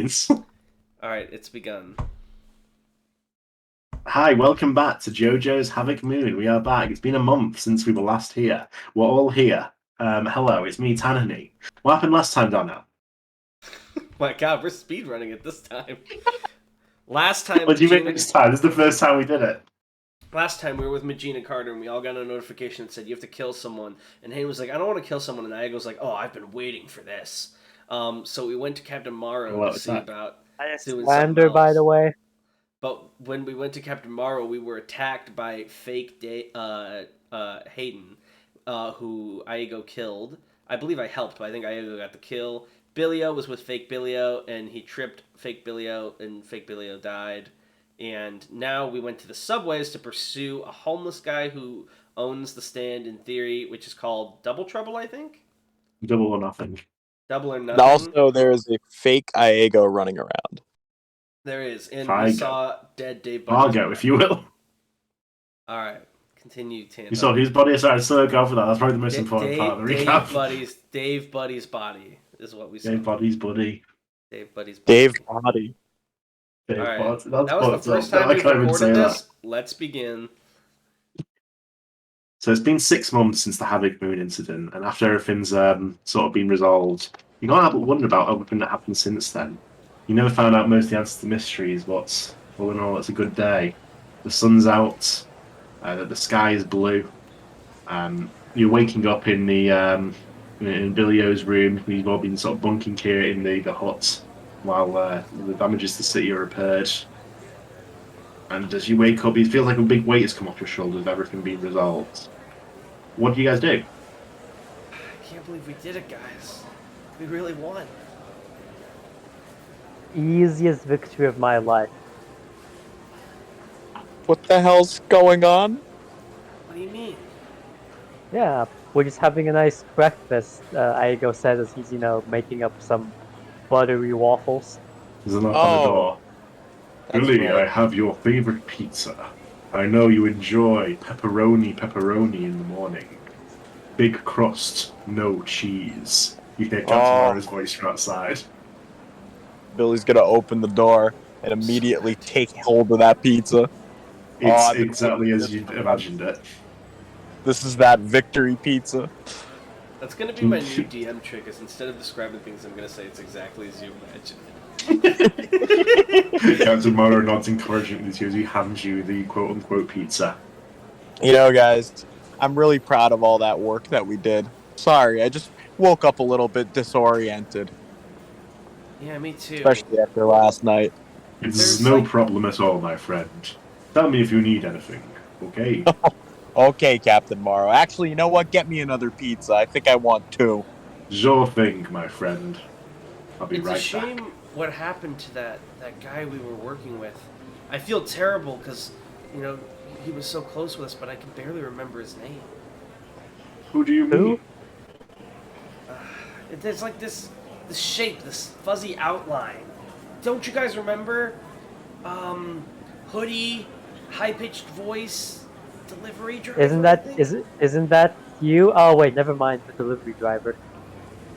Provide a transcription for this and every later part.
please. Alright, it's begun. Hi, welcome back to Jojo's Havoc Moon. We are back. It's been a month since we were last here. We're all here. Hello, it's me, Tanhony. What happened last time, Darnell? My god, we're speedrunning it this time. Last time, What do you mean this time? This is the first time we did it. Last time we were with Magina Carter and we all got a notification that said you have to kill someone. And Hayden was like, I don't want to kill someone. And Iago was like, oh, I've been waiting for this. So we went to Captain Morrow to see about doing something else. By the way. But when we went to Captain Morrow, we were attacked by fake Hayden, who Iago killed. I believe I helped, but I think Iago got the kill. Billio was with fake Billio, and he tripped fake Billio, and fake Billio died. And now we went to the subways to pursue a homeless guy who owns the stand in theory, which is called Double Trouble, I think? Double or nothing. Double or nothing. Also, there is a fake Iago running around. There is, and Fargo. we saw dead Dave Bunny's Fargo, if you will. Alright, continue, Tanner. You saw whose body? Sorry, still go for that. That's probably the most important part of the recap. Dave Buddy's body is what we saw. Dave Buddy's buddy. Dave Buddy's body. Dave Body. Dave All right. Body. That was the first time we recorded this. That. Let's begin. So it's been 6 months since the Havoc Moon incident, and after everything's sort of been resolved, you can't help but wonder about everything that happened since then. You never found out most of the answers to mysteries, but all in all, it's a good day. The sun's out, the sky is blue. You're waking up in the in Billio's room. We've all been sort of bunking here in the hut while the damages to the city are repaired. And as you wake up, it feels like a big weight has come off your shoulders with everything being resolved. What do you guys do? I can't believe we did it, guys. We really won. Easiest victory of my life. What the hell's going on? What do you mean? Yeah, we're just having a nice breakfast. Iago said as he's, making up some buttery waffles. There's a knock on the door. That's Billy, right. I have your favorite pizza. I know you enjoy pepperoni in the morning. Big crust, no cheese. You hear Captain Morrow's voice from outside. Billy's gonna open the door and immediately take hold of that pizza. It's exactly as you imagined it. This is that victory pizza. That's going to be my new DM trick, is instead of describing things, I'm going to say it's exactly as you imagined. Captain Morrow nods encouragingly to you as he hands you the quote-unquote pizza. Guys, I'm really proud of all that work that we did. Sorry, I just woke up a little bit disoriented. Yeah, me too. Especially after last night. It's no problem at all, my friend. Tell me if you need anything, okay? Okay, Captain Morrow. Actually, you know what? Get me another pizza. I think I want 2. Sure thing, my friend. I'll be it's right back. It's a shame what happened to that guy we were working with. I feel terrible because, he was so close with us, but I can barely remember his name. Who do you mean? There's like this shape, this fuzzy outline. Don't you guys remember? Hoodie, high-pitched voice, delivery driver. Isn't that you? Oh wait, never mind. The delivery driver.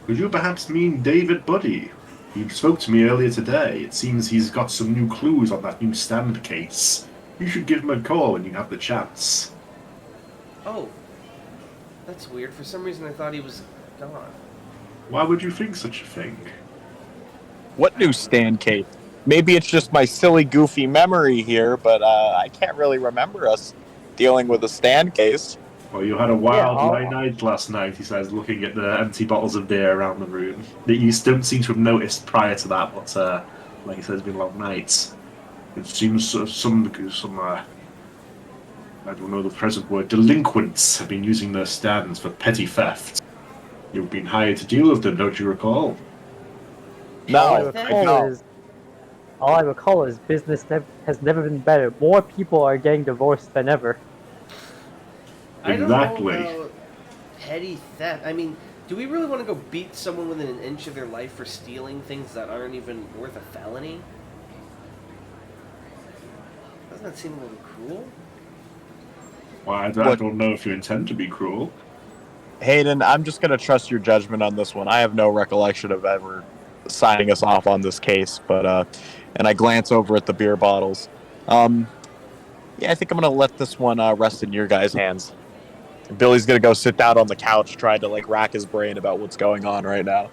Could you perhaps mean David Buddy? He spoke to me earlier today. It seems he's got some new clues on that new stand case. You should give him a call when you have the chance. Oh, that's weird. For some reason, I thought he was gone. Why would you think such a thing? What new stand case? Maybe it's just my silly, goofy memory here, but I can't really remember us dealing with a stand case. Well, you had a wild night last night, he says, looking at the empty bottles of beer around the room. That you don't seem to have noticed prior to that, but like he said, it's been long nights. It seems some I don't know the present word, delinquents have been using their stands for petty theft. You've been hired to deal with them, don't you recall? No, All I recall is business has never been better. More people are getting divorced than ever. Exactly. I don't know about petty theft. I mean, do we really want to go beat someone within an inch of their life for stealing things that aren't even worth a felony? Doesn't that seem a little cruel? Well, I don't know if you intend to be cruel. Hayden, I'm just going to trust your judgment on this one. I have no recollection of ever signing us off on this case, but and I glance over at the beer bottles. Yeah, I think I'm gonna let this one rest in your guys' hands. Billy's gonna go sit down on the couch, trying to like rack his brain about what's going on right now.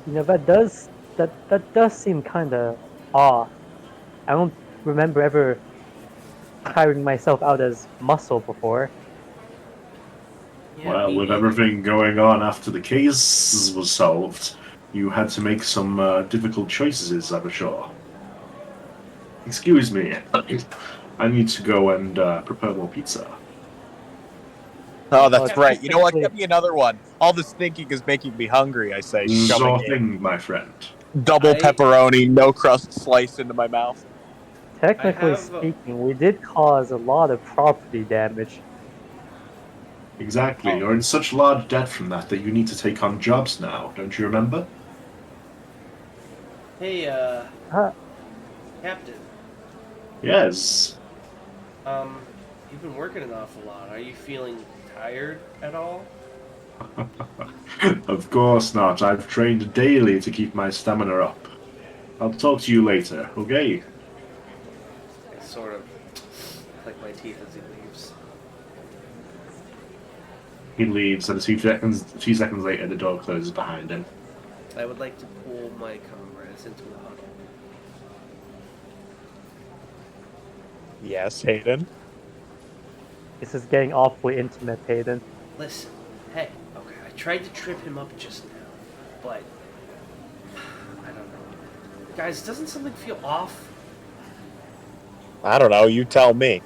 That does seem kind of off. I don't remember ever hiring myself out as muscle before. Yeah, Well, me with neither. everything going on after the case was solved, you had to make some difficult choices, I'm sure. Excuse me. I need to go and prepare more pizza. Oh, that's right. You know what? Technically, Get me another one. All this thinking is making me hungry. I say, shoving Sure a thing, my friend. double I- pepperoni, no crust slice into my mouth. technically have, speaking, we did cause a lot of property damage. Exactly. You're in such large debt from that you need to take on jobs now, don't you remember? Hey, Uh, Captain. Yes. You've been working an awful lot. Are you feeling tired at all? Of course not. I've trained daily to keep my stamina up. I'll talk to you later, okay? I sort of click my teeth as he leaves. He leaves, and a few seconds later, the door closes behind him. I would like to pull my comrades into a huddle. Yes, Hayden. this is getting awfully intimate, Hayden. Listen, hey, okay, I tried to trip him up just now, but I don't know. Guys, doesn't something feel off? I don't know. You tell me.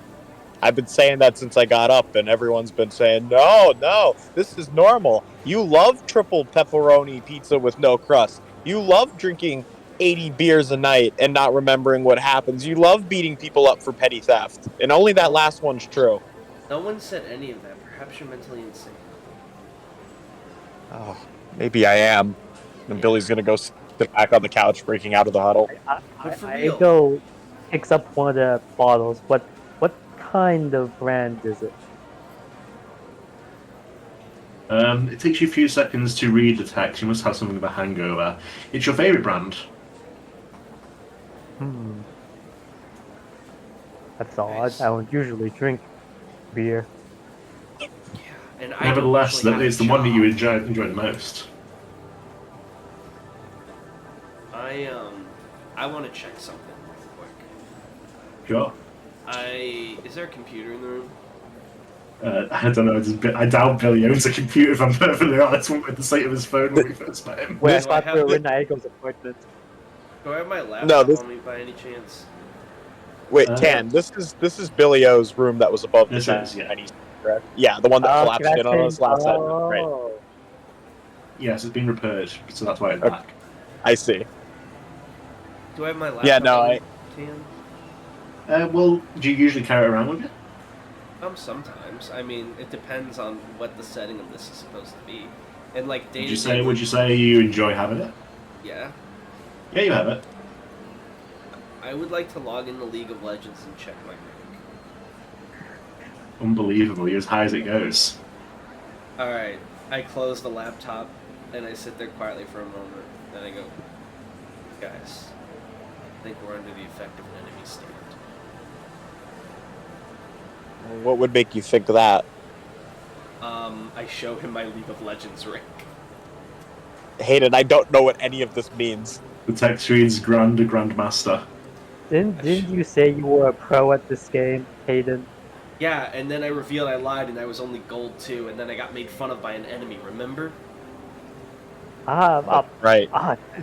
I've been saying that since I got up, and everyone's been saying, no, this is normal. You love triple pepperoni pizza with no crust. You love drinking 80 beers a night and not remembering what happens. You love beating people up for petty theft. And only that last one's true. No one said any of that. Perhaps you're mentally insane. Oh, maybe I am. And Billy's going to go sit back on the couch, breaking out of the huddle. But for I real. go picks up one of the bottles. What kind of brand is it? It takes you a few seconds to read the text. You must have something of a hangover. It's your favorite brand. That's odd. Nice. I don't usually drink beer. Yeah, and I Nevertheless, don't actually it's have the a one that you job. enjoy the most. I want to check something real quick. Sure. Is there a computer in the room? I don't know. I doubt Billy owns a computer, if I'm perfectly honest, with the state of his phone when we first met him. Where I Do I thought have we were the- in Aego's apartment. Do I have my laptop this- on me by any chance? Wait, Uh, Tan, this is Billy O's room that was above the This is, yeah. Chinese, correct? Yeah, the one that collapsed in on us last night. Right. Oh. Yes, it's been repaired, so that's why it's back. I see. Do I have my laptop Yeah, no, on I- me, Tan? Well, do you usually carry it around with you? Sometimes. I mean, it depends on what the setting of this is supposed to be. And like day Would you say you enjoy having it? Yeah. Yeah, you have it. I would like to log into League of Legends and check my rank. Unbelievable. You're as high as it goes. Alright. I close the laptop and I sit there quietly for a moment. Then I go, guys, I think we're under the effect of an enemy stand. What would make you think that? I show him my League of Legends rank. Hayden, I don't know what any of this means. The text reads Grandmaster. Didn't you say you were a pro at this game, Hayden? Yeah, and then I revealed I lied and I was only gold 2, and then I got made fun of by an enemy, remember? Right.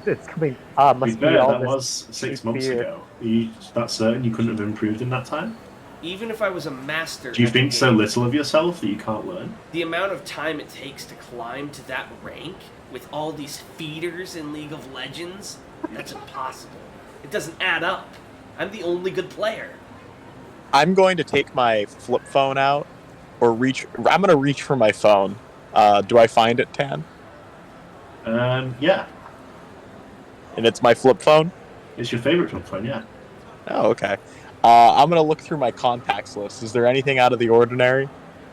It's coming. To be Must be fair, all that this. was 6 months beer. ago. Are you that certain you couldn't have improved in that time? Even if I was a master Do you at the think so game, little of yourself that you can't learn? the amount of time it takes to climb to that rank with all these feeders in League of Legends, that's impossible. It doesn't add up. I'm the only good player. I'm going to take my flip phone out, or I'm going to reach for my phone. Do I find it, Tan? Yeah. And it's my flip phone? It's your favorite flip phone, yeah. Oh, okay. I'm going to look through my contacts list. Is there anything out of the ordinary?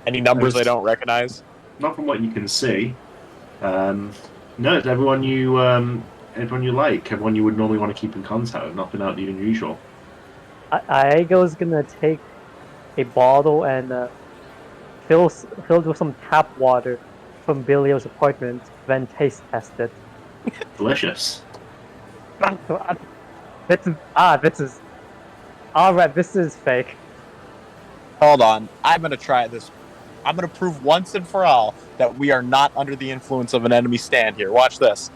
Any numbers I don't recognize? Not from what you can see. No, it's everyone you like, everyone you would normally want to keep in contact with, nothing out of the unusual. Aego's gonna take a bottle and filled with some tap water from Bilio's apartment, then taste test it. Delicious. This is alright. This is fake. Hold on. I'm going to try this. I'm going to prove once and for all that we are not under the influence of an enemy stand here. Watch this.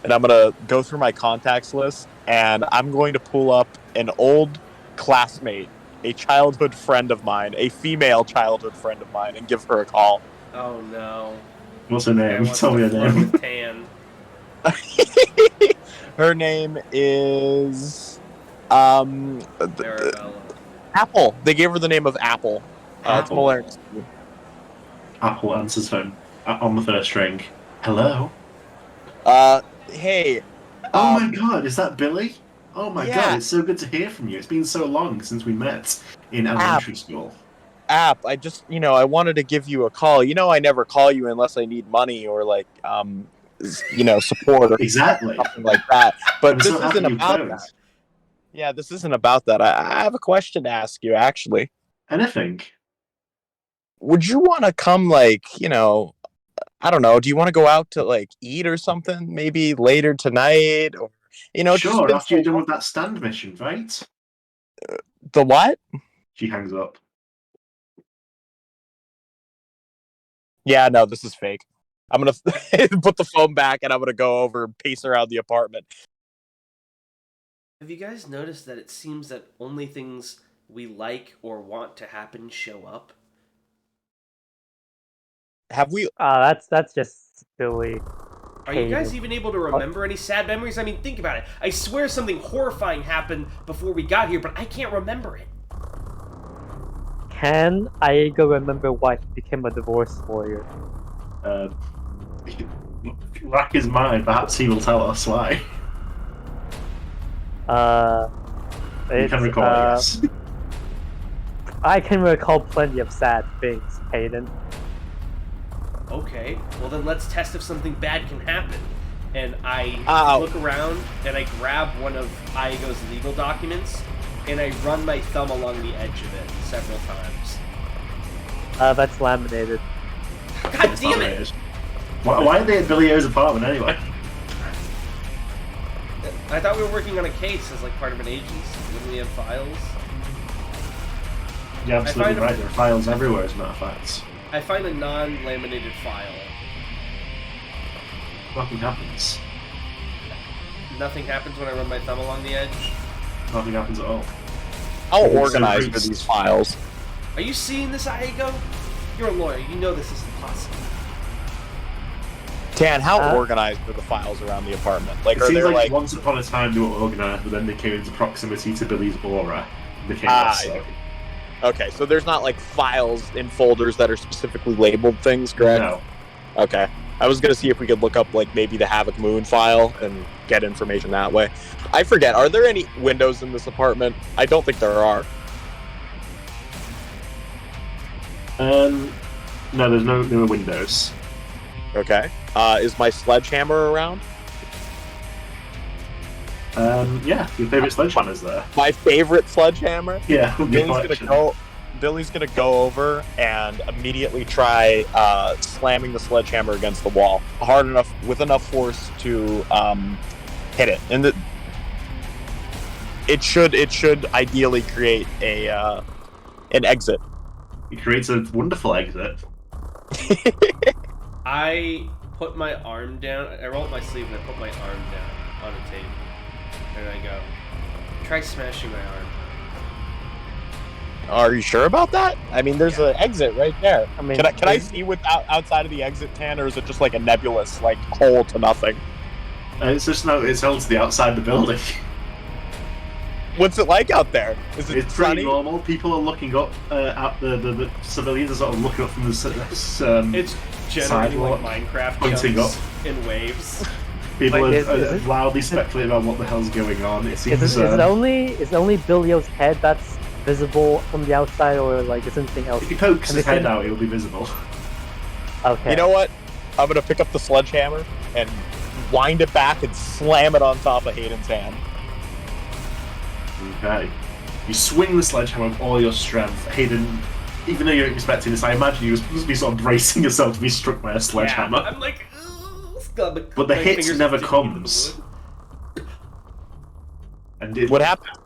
And I'm going to go through my contacts list, and I'm going to pull up an old classmate, a childhood friend of mine, a female childhood friend of mine, and give her a call. Oh no. What's her name? Wants Tell me to her flirt name. with Tan. Her name is Arabella. Apple. They gave her the name of Apple. It's Apple. hilarious. Apple answers phone on the first ring. Hello. Hey. Oh my god, is that Billy? Oh my Yeah. god, it's so good to hear from you. It's been so long since we met in elementary school. App, I just, I wanted to give you a call. I never call you unless I need money or support or Exactly. something like that. But I'm this so happy isn't you about phoned. that. Yeah, this isn't about that. I have a question to ask you, actually. Anything. Would you want to come, I don't know, do you want to go out to, eat or something? Maybe later tonight? Or, it's just Sure, been after so you're done long. with that stand mission, right? The what? She hangs up. Yeah, no, this is fake. I'm going to put the phone back and I'm going to go over and pace around the apartment. Have you guys noticed that it seems that only things we like or want to happen show up? Have we? That's just silly. Are you guys Hayden. even able to remember any sad memories? I mean, think about it. I swear something horrifying happened before we got here, but I can't remember it. Can Aego remember why he became a divorce lawyer? Rack his mind, perhaps he will tell us why. You can recall, yes. I can recall plenty of sad things, Hayden. Okay, well then let's test if something bad can happen. And I Ow. look around and I grab one of Aego's legal documents and I run my thumb along the edge of it several times. That's laminated. God damn it! Why are they at Billy O's apartment anyway? I thought we were working on a case as part of an agency. Wouldn't we have files? You're absolutely find right, there are files everywhere, as a matter of fact. I find a non-laminated file. Nothing happens. Nothing happens when I run my thumb along the edge. Nothing happens at all. How It's so organized are creased. these files? Are you seeing this, Aego? You're a lawyer. You know this isn't possible. Tan, how organized are the files around the apartment? It Are seems there like once upon a time they were organised, but then they came into proximity to Billy's aura and became less so. Okay, so there's not files in folders that are specifically labeled things, correct? No. Okay. I was gonna see if we could look up maybe the Havoc Moon file and get information that way. I forget, are there any windows in this apartment? I don't think there are. No, there's no windows. Okay. Is my sledgehammer around? Yeah, your favourite sledgehammer's there. My favorite sledgehammer? Yeah, Billy's gonna go over and immediately try slamming the sledgehammer against the wall hard enough with enough force to hit it, and it should ideally create an exit. It creates a wonderful exit. I put my arm down. I roll up my sleeve and I put my arm down on a table. And I go, try smashing my arm. Are you sure about that? I mean, there's an exit right there. I mean, Can I see outside of the exit, Tan, or is it just a nebulous hole to nothing? It's just it's held to the outside of the building. What's it like out there? Is it It's pretty sunny? normal. People are looking up at the civilians are sort of looking up from the It's generally sidewalk, Minecraft pointing jumps up. in waves. People Is are it- loudly speculating about what the hell's going on. It seems Is it only Bilio's head that's visible from the outside, or is anything else? if he pokes his anything- head out, it'll be visible. Okay. You know what? I'm gonna pick up the sledgehammer and wind it back and slam it on top of Hayden's hand. Okay. You swing the sledgehammer with all your strength. Hayden, even though you're expecting this, I imagine you must be sort of bracing yourself to be struck by a sledgehammer. Yeah, I'm like, but the hit never comes. And What happened?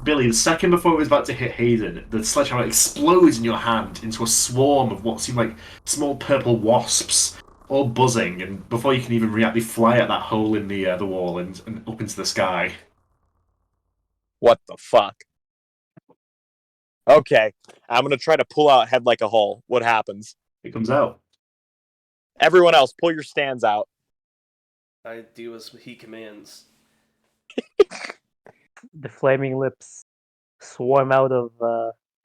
Billy, the second before it was about to hit Hayden, the sledgehammer explodes in your hand into a swarm of what seem like small purple wasps, all buzzing, and before you can even react, they fly at that hole in the wall and up into the sky. What the fuck? Okay, I'm gonna try to pull out head like a hole. What happens? It comes out. Everyone else, pull your stands out. I do as he commands. The flaming lips swarm out of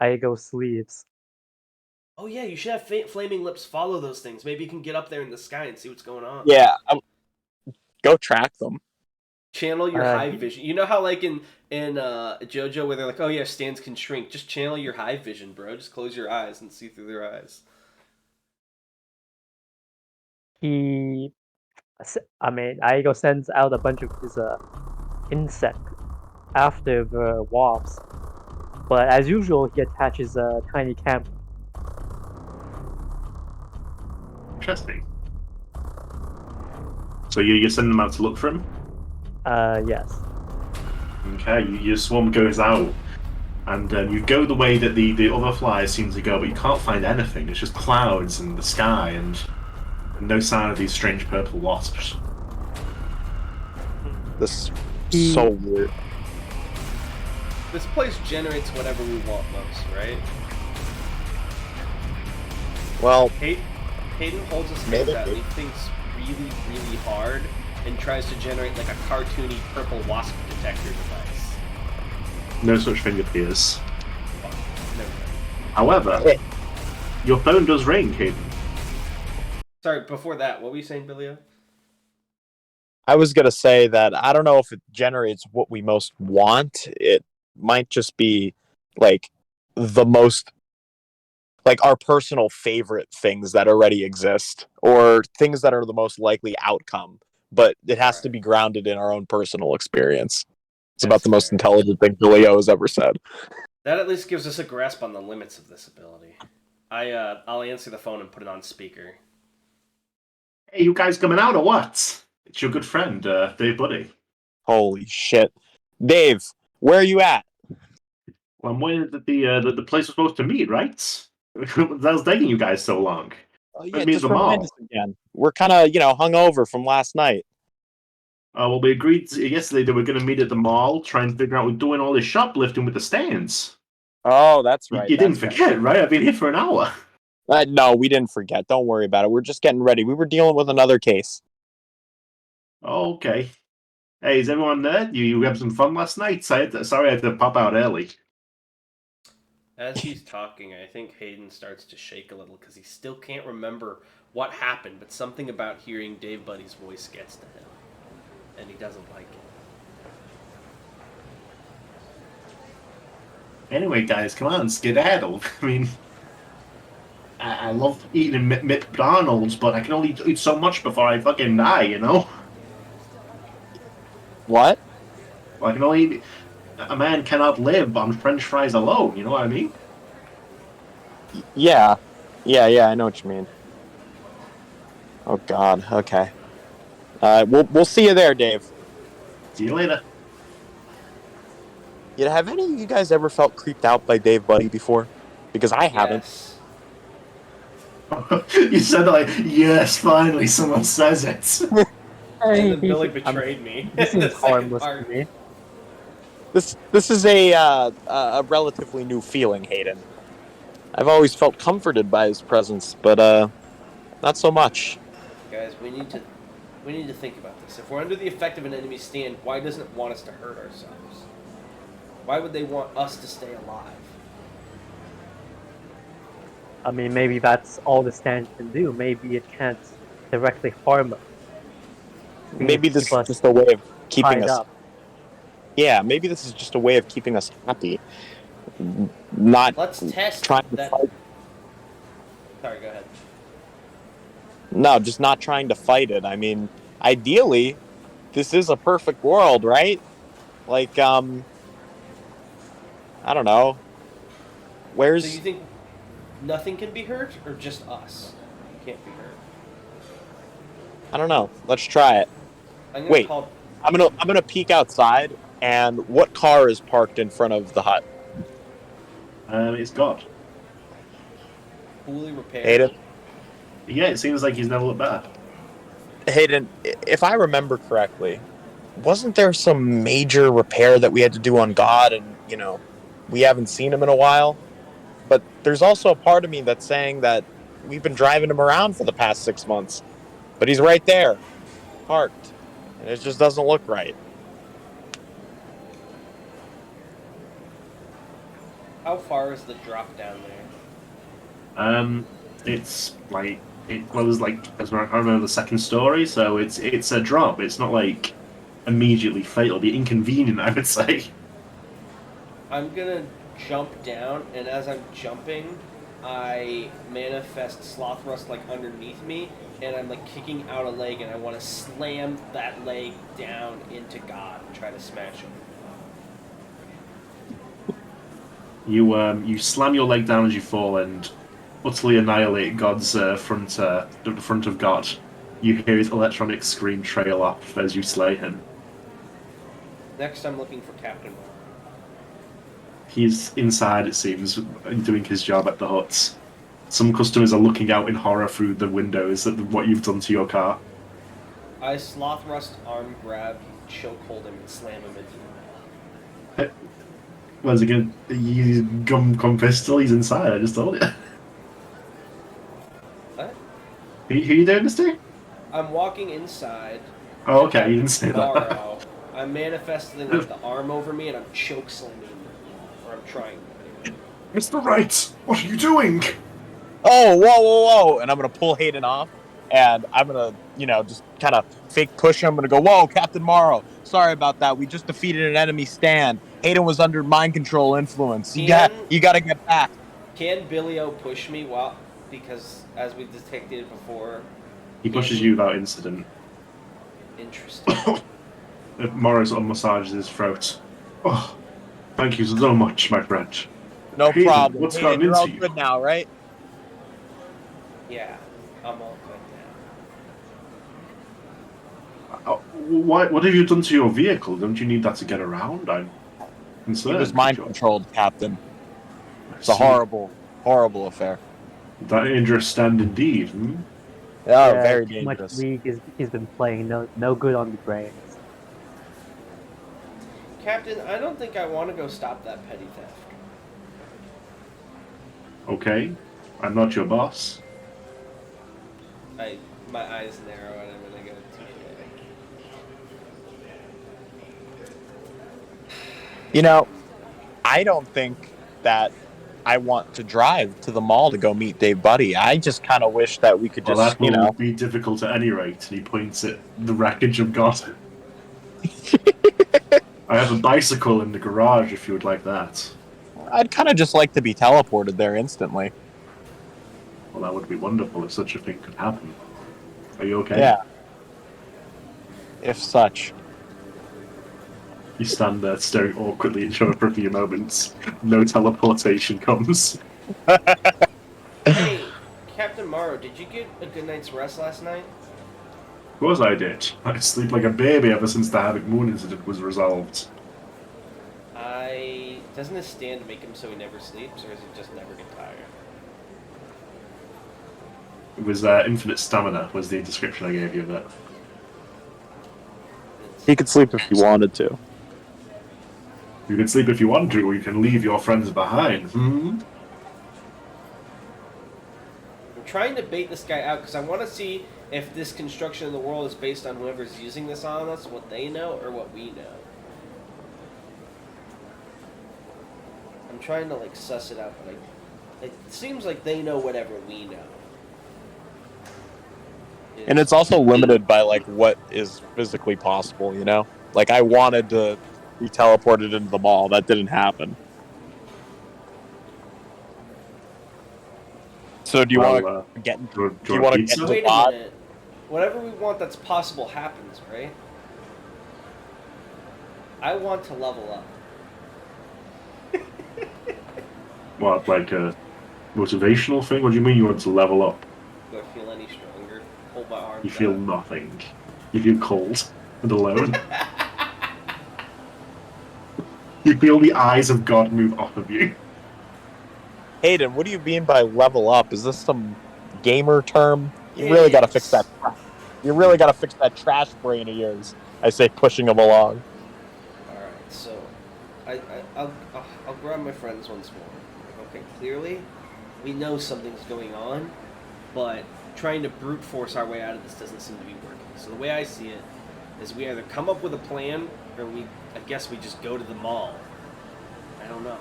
Aigo's sleeves. Oh yeah, you should have flaming lips follow those things. Maybe you can get up there in the sky and see what's going on. Yeah, go track them. Channel your hive vision. You know how like in Jojo where they're like, oh yeah, stands can shrink. Just channel your hive vision, bro. Just close your eyes and see through their eyes. Aigo sends out a bunch of his insect after the wasps, but as usual, he attaches a tiny camera. Interesting. So you send them out to look for him? Yes. Okay, your swarm goes out, and you go the way that the other flies seem to go, but you can't find anything. It's just clouds and the sky, and no sign of these strange purple wasps. This is so weird. This place generates whatever we want most, right? Well, Hayden holds his hands out and he thinks really, really hard and tries to generate like a cartoony purple wasp detector device. No such thing appears. Fuck, never mind. However, your phone does ring, Hayden. Sorry, before that, what were you saying, Billio? I was gonna say that I don't know if it generates what we most want. It might just be like the most, like our personal favorite things that already exist, or things that are the most likely outcome. But it has to be grounded in our own personal experience. It's about the most intelligent thing Leo has ever said. That at least gives us a grasp on the limits of this ability. I'll answer the phone and put it on speaker. Hey, you guys coming out or what? It's your good friend, Dave Buddy. Holy shit. Dave, where are you at? Well, I'm waiting that the place was supposed to meet, right? That was taking you guys so long. Oh, yeah, Me just at the remind mall. us again. We're kind of, hungover from last night. Well, we agreed yesterday that we're going to meet at the mall, try and figure out we're doing all this shoplifting with the stands. Oh, that's right. You didn't forget, right? I've been here for an hour. No, we didn't forget. Don't worry about it. We're just getting ready. We were dealing with another case. Oh, okay. Hey, is everyone there? You had some fun last night? Sorry, I had to pop out early. As he's talking, I think Hayden starts to shake a little because he still can't remember what happened, but something about hearing Dave Buddy's voice gets to him, and he doesn't like it. Anyway, guys, come on, skedaddle. I mean, I love eating McDonald's, but I can only eat so much before I fucking die, you know? What? Well, I can only eat... A man cannot live on French fries alone, you know what I mean? Yeah. I know what you mean. Oh, God. Okay. We'll see you there, Dave. See you later. Have any of you guys ever felt creeped out by Dave Buddy before? Because I haven't. Yes. You said like, yes, finally someone says it. And then Billy betrayed me. This The is second harmless part. to me. This is a relatively new feeling, Hayden. I've always felt comforted by his presence, but not so much. Guys, we need to think about this. If we're under the effect of an enemy's stand, why doesn't it want us to hurt ourselves? Why would they want us to stay alive? I mean, maybe that's all the stand can do. Maybe it can't directly harm us. Maybe this is just a way of keeping us up. Yeah, maybe this is just a way of keeping us happy. Not Let's test trying to that. fight. Sorry, go ahead. No, just not trying to fight it. I mean, ideally, this is a perfect world, right? Like, I don't know. So Where's you think nothing can be hurt, or just us can't be hurt? I don't know. Let's try it. I'm gonna Wait, call. I'm gonna peek outside. And what car is parked in front of the hut? It's God. Fully repaired. Hayden. Yeah, it seems like he's never looked better. Hayden, if I remember correctly, wasn't there some major repair that we had to do on God, and we haven't seen him in a while? But there's also a part of me that's saying that we've been driving him around for the past 6 months, but he's right there, parked, and it just doesn't look right. How far is the drop down there? It's like there's like as I remember the second story, so it's a drop. It's not like immediately fatal. It'll be inconvenient, I would say. I'm gonna jump down, and as I'm jumping, I manifest sloth rust like underneath me, and I'm like kicking out a leg, and I want to slam that leg down into God and try to smash him. You slam your leg down as you fall and utterly annihilate God's the front of God. You hear his electronic scream trail off as you slay him. Next, I'm looking for Captain Marvel. He's inside, it seems, doing his job at the hut. Some customers are looking out in horror through the windows at what you've done to your car. I sloth rust arm grab, chokehold him, and slam him into the wall. Where's again? You gum pistol. He's inside. I just told you. What? Who you doing this to? I'm walking inside. Oh, okay. You didn't say that. Tomorrow, I'm manifesting like the arm over me, and I'm choke slamming him, or I'm trying. Mr. Wright, what are you doing? Oh, whoa. And I'm going to pull Hayden off, and I'm going to, just kind of fake push him. I'm going to go, whoa, Captain Morrow. Sorry about that. We just defeated an enemy stand. Hayden was under mind control influence. You got to get back. Can Billy-O push me because as we detected before... He pushes you without incident. Interesting. Morrow sort of massages his throat. Oh, thank you so much, my friend. No Hayden, problem. What's Hayden, gotten you're into all you? good now, right? Yeah, I'm all good now. What have you done to your vehicle? Don't you need that to get around? I'm concerned. He was mind controlled, Captain. It's a horrible, horrible affair. That dangerous stand indeed. Hmm? Oh, Yeah, very too much dangerous. league he's been playing. No good on the brains. Captain, I don't think I want to go stop that petty theft. Okay, I'm not your boss. My eyes narrow at him and I go, TK. I don't think that I want to drive to the mall to go meet Dave Buddy. I just kind of wish that we could Well, just, that will be difficult at any rate. And he points at the wreckage of God. I have a bicycle in the garage if you would like that. I'd kind of just like to be teleported there instantly. Well, that would be wonderful if such a thing could happen. Are you okay? Yeah. If such. You stand there staring awkwardly at each other for a few moments. No teleportation comes. Hey, Captain Morrow, did you get a good night's rest last night? Of course I did. I sleep like a baby ever since the Havoc Moon incident was resolved. Doesn't his stand make him so he never sleeps, or is he just never get tired? It was infinite stamina was the description I gave you of it. He could sleep if he wanted to. You can sleep if you want to, or you can leave your friends behind. Hmm? I'm trying to bait this guy out because I want to see if this construction of the world is based on whoever's using this on us, what they know, or what we know. I'm trying to suss it out, but it seems like they know whatever we know. And it's also limited by what is physically possible, I wanted to be teleported into the mall. That didn't happen. So do you want to get into do you want Wait a minute. whatever we want that's possible happens, right? I want to level up. What, like a motivational thing? What do you mean you want to level up? Do I feel any stronger? Hold my arms You feel out. nothing. You feel cold and alone. You feel the eyes of God move off of you. Hayden, what do you mean by level up? Is this some gamer term? You really got to fix that. You really got to fix that trash brain of yours. I say, pushing him along. All right, so I'll grab my friends once more. Okay, clearly, we know something's going on, but trying to brute force our way out of this doesn't seem to be working. So the way I see it is we either come up with a plan, or I guess we just go to the mall. I don't know.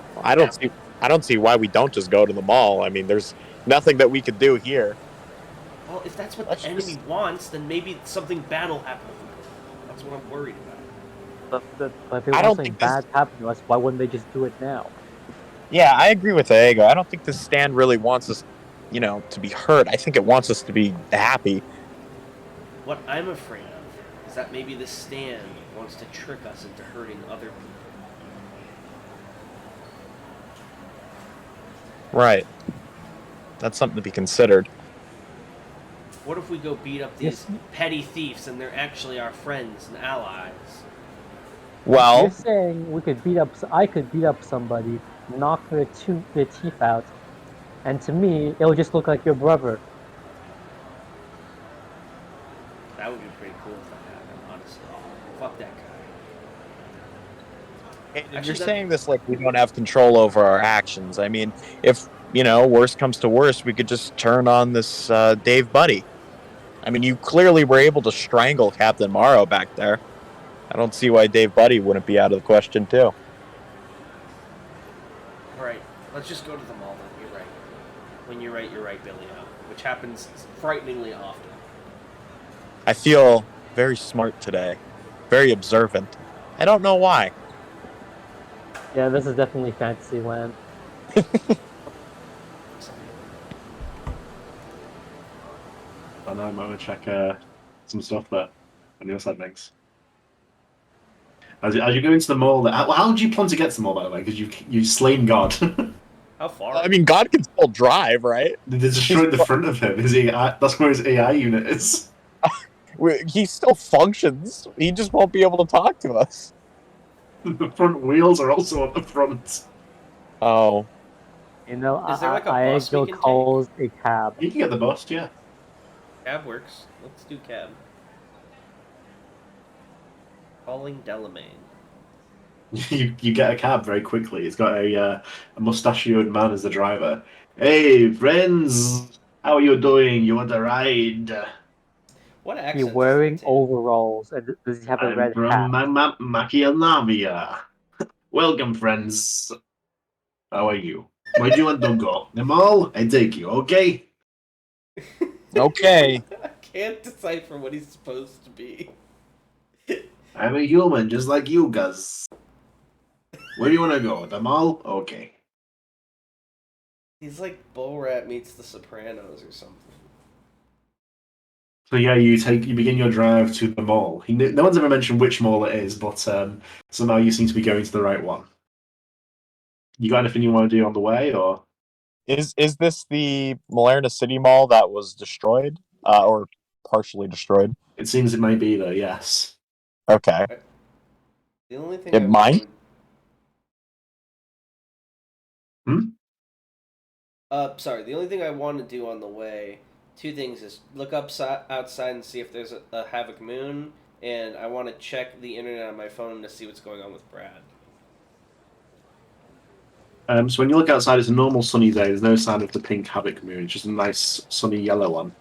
I don't see why we don't just go to the mall. I mean, there's nothing that we could do here. Well, if that's what Let's the enemy just- wants, then maybe something bad will happen. That's what I'm worried about. But if they I want don't something think this- bad to happen to us, why wouldn't they just do it now? Yeah, I agree with Aego. I don't think this stand really wants us, to be hurt. I think it wants us to be happy. What I'm afraid of is that maybe this stand wants to trick us into hurting other people. Right. That's something to be considered. What if we go beat up these petty thieves and they're actually our friends and allies? You're Well, saying I could beat up somebody, knock their teeth out, and to me, it'll just look like your brother. That would be pretty cool if that happened, honestly. Fuck that guy. you're Actually, saying this like we don't have control over our actions. I mean, if, worst comes to worst, we could just turn on this Dave Buddy. I mean, you clearly were able to strangle Captain Morrow back there. I don't see why Dave Buddy wouldn't be out of the question, too. Alright, let's just go to the mall then. You're right. When you're right, Billy. Which happens frighteningly often. I feel very smart today, very observant. I don't know why. Yeah, this is definitely Fantasyland. I know, I'm going to check some stuff there on your side, thanks. As you go into the mall, how do you plan to get to the mall, by the way? Because you've slain God. How far? I mean, God can still drive, right? They destroyed the front of him. That's where his AI unit is. He still functions. He just won't be able to talk to us. The front wheels are also on the front. Oh. You know, Is there like a I bus we go can take? calls a cab. You can get the bus, yeah. Cab works. Let's do cab. Calling Delamain. You get a cab very quickly. It's got a mustachioed man as the driver. Hey, friends! How are you doing? You want a ride? What He's accent? wearing overalls and does he have a I'm red from hat? Machialavia. Welcome, friends. How are you? Where do you want to go? The mall? I take you, okay? Okay. I can't decipher what he's supposed to be. I'm a human, just like you guys. Where do you want to go? The mall? Okay. He's like Borat meets The Sopranos or something. So yeah, you begin your drive to the mall. No one's ever mentioned which mall it is, but somehow you seem to be going to the right one. You got anything you want to do on the way, or? Is this the Malerna City Mall that was destroyed? Or partially destroyed? It seems it may be though, yes. Okay. The only thing Did I mine? sorry. The only thing I want to do on the way, two things is look outside and see if there's a Havoc moon, and I want to check the internet on my phone to see what's going on with Brad. So when you look outside, it's a normal sunny day. There's no sign of the pink havoc moon. It's just a nice sunny yellow one.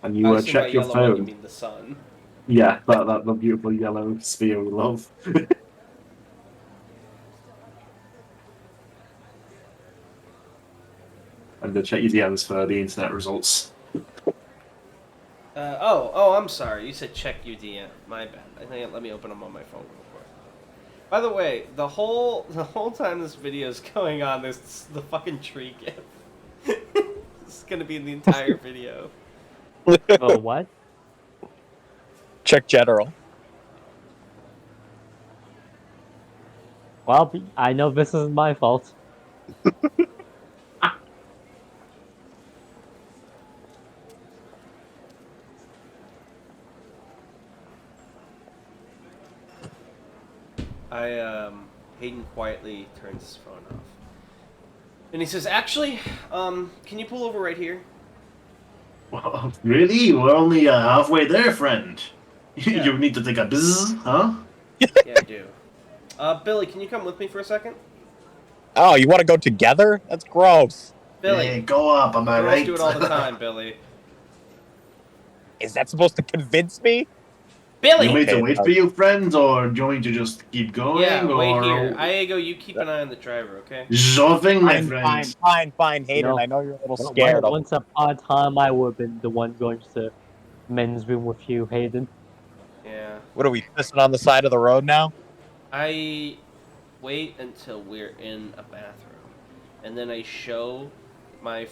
And you I assume by check your yellow one you phone. mean the sun. Yeah, that the beautiful yellow sphere we love. And check your DMs for the internet results. I'm sorry. You said check your DM. My bad. Let me open them on my phone real quick. By the way, the whole time this video is going on, there's the fucking tree gif. This is gonna be in the entire video. Oh, what? Check general. Well, I know this isn't my fault. Hayden quietly turns his phone off. And he says, actually, can you pull over right here? Well, really? We're only halfway there, friend. Yeah. You need to take a buzz, huh? Yeah, I do. Billy, can you come with me for a second? Oh, you want to go together? That's gross. Billy. Hey, go up, am I Girls right? do it all the time, Billy. Is that supposed to convince me? Billy! You made to Okay, wait for you, friend, or do you want me to just keep going? Yeah, or... wait here. Iego, you keep an eye on the driver, okay? Sure thing, my friend. Fine, Hayden. No. I know you're a little scared. Once upon a time, I would have been the one going to the men's room with you, Hayden. Yeah. What are we pissing on the side of the road now? I wait until we're in a bathroom, and then I show my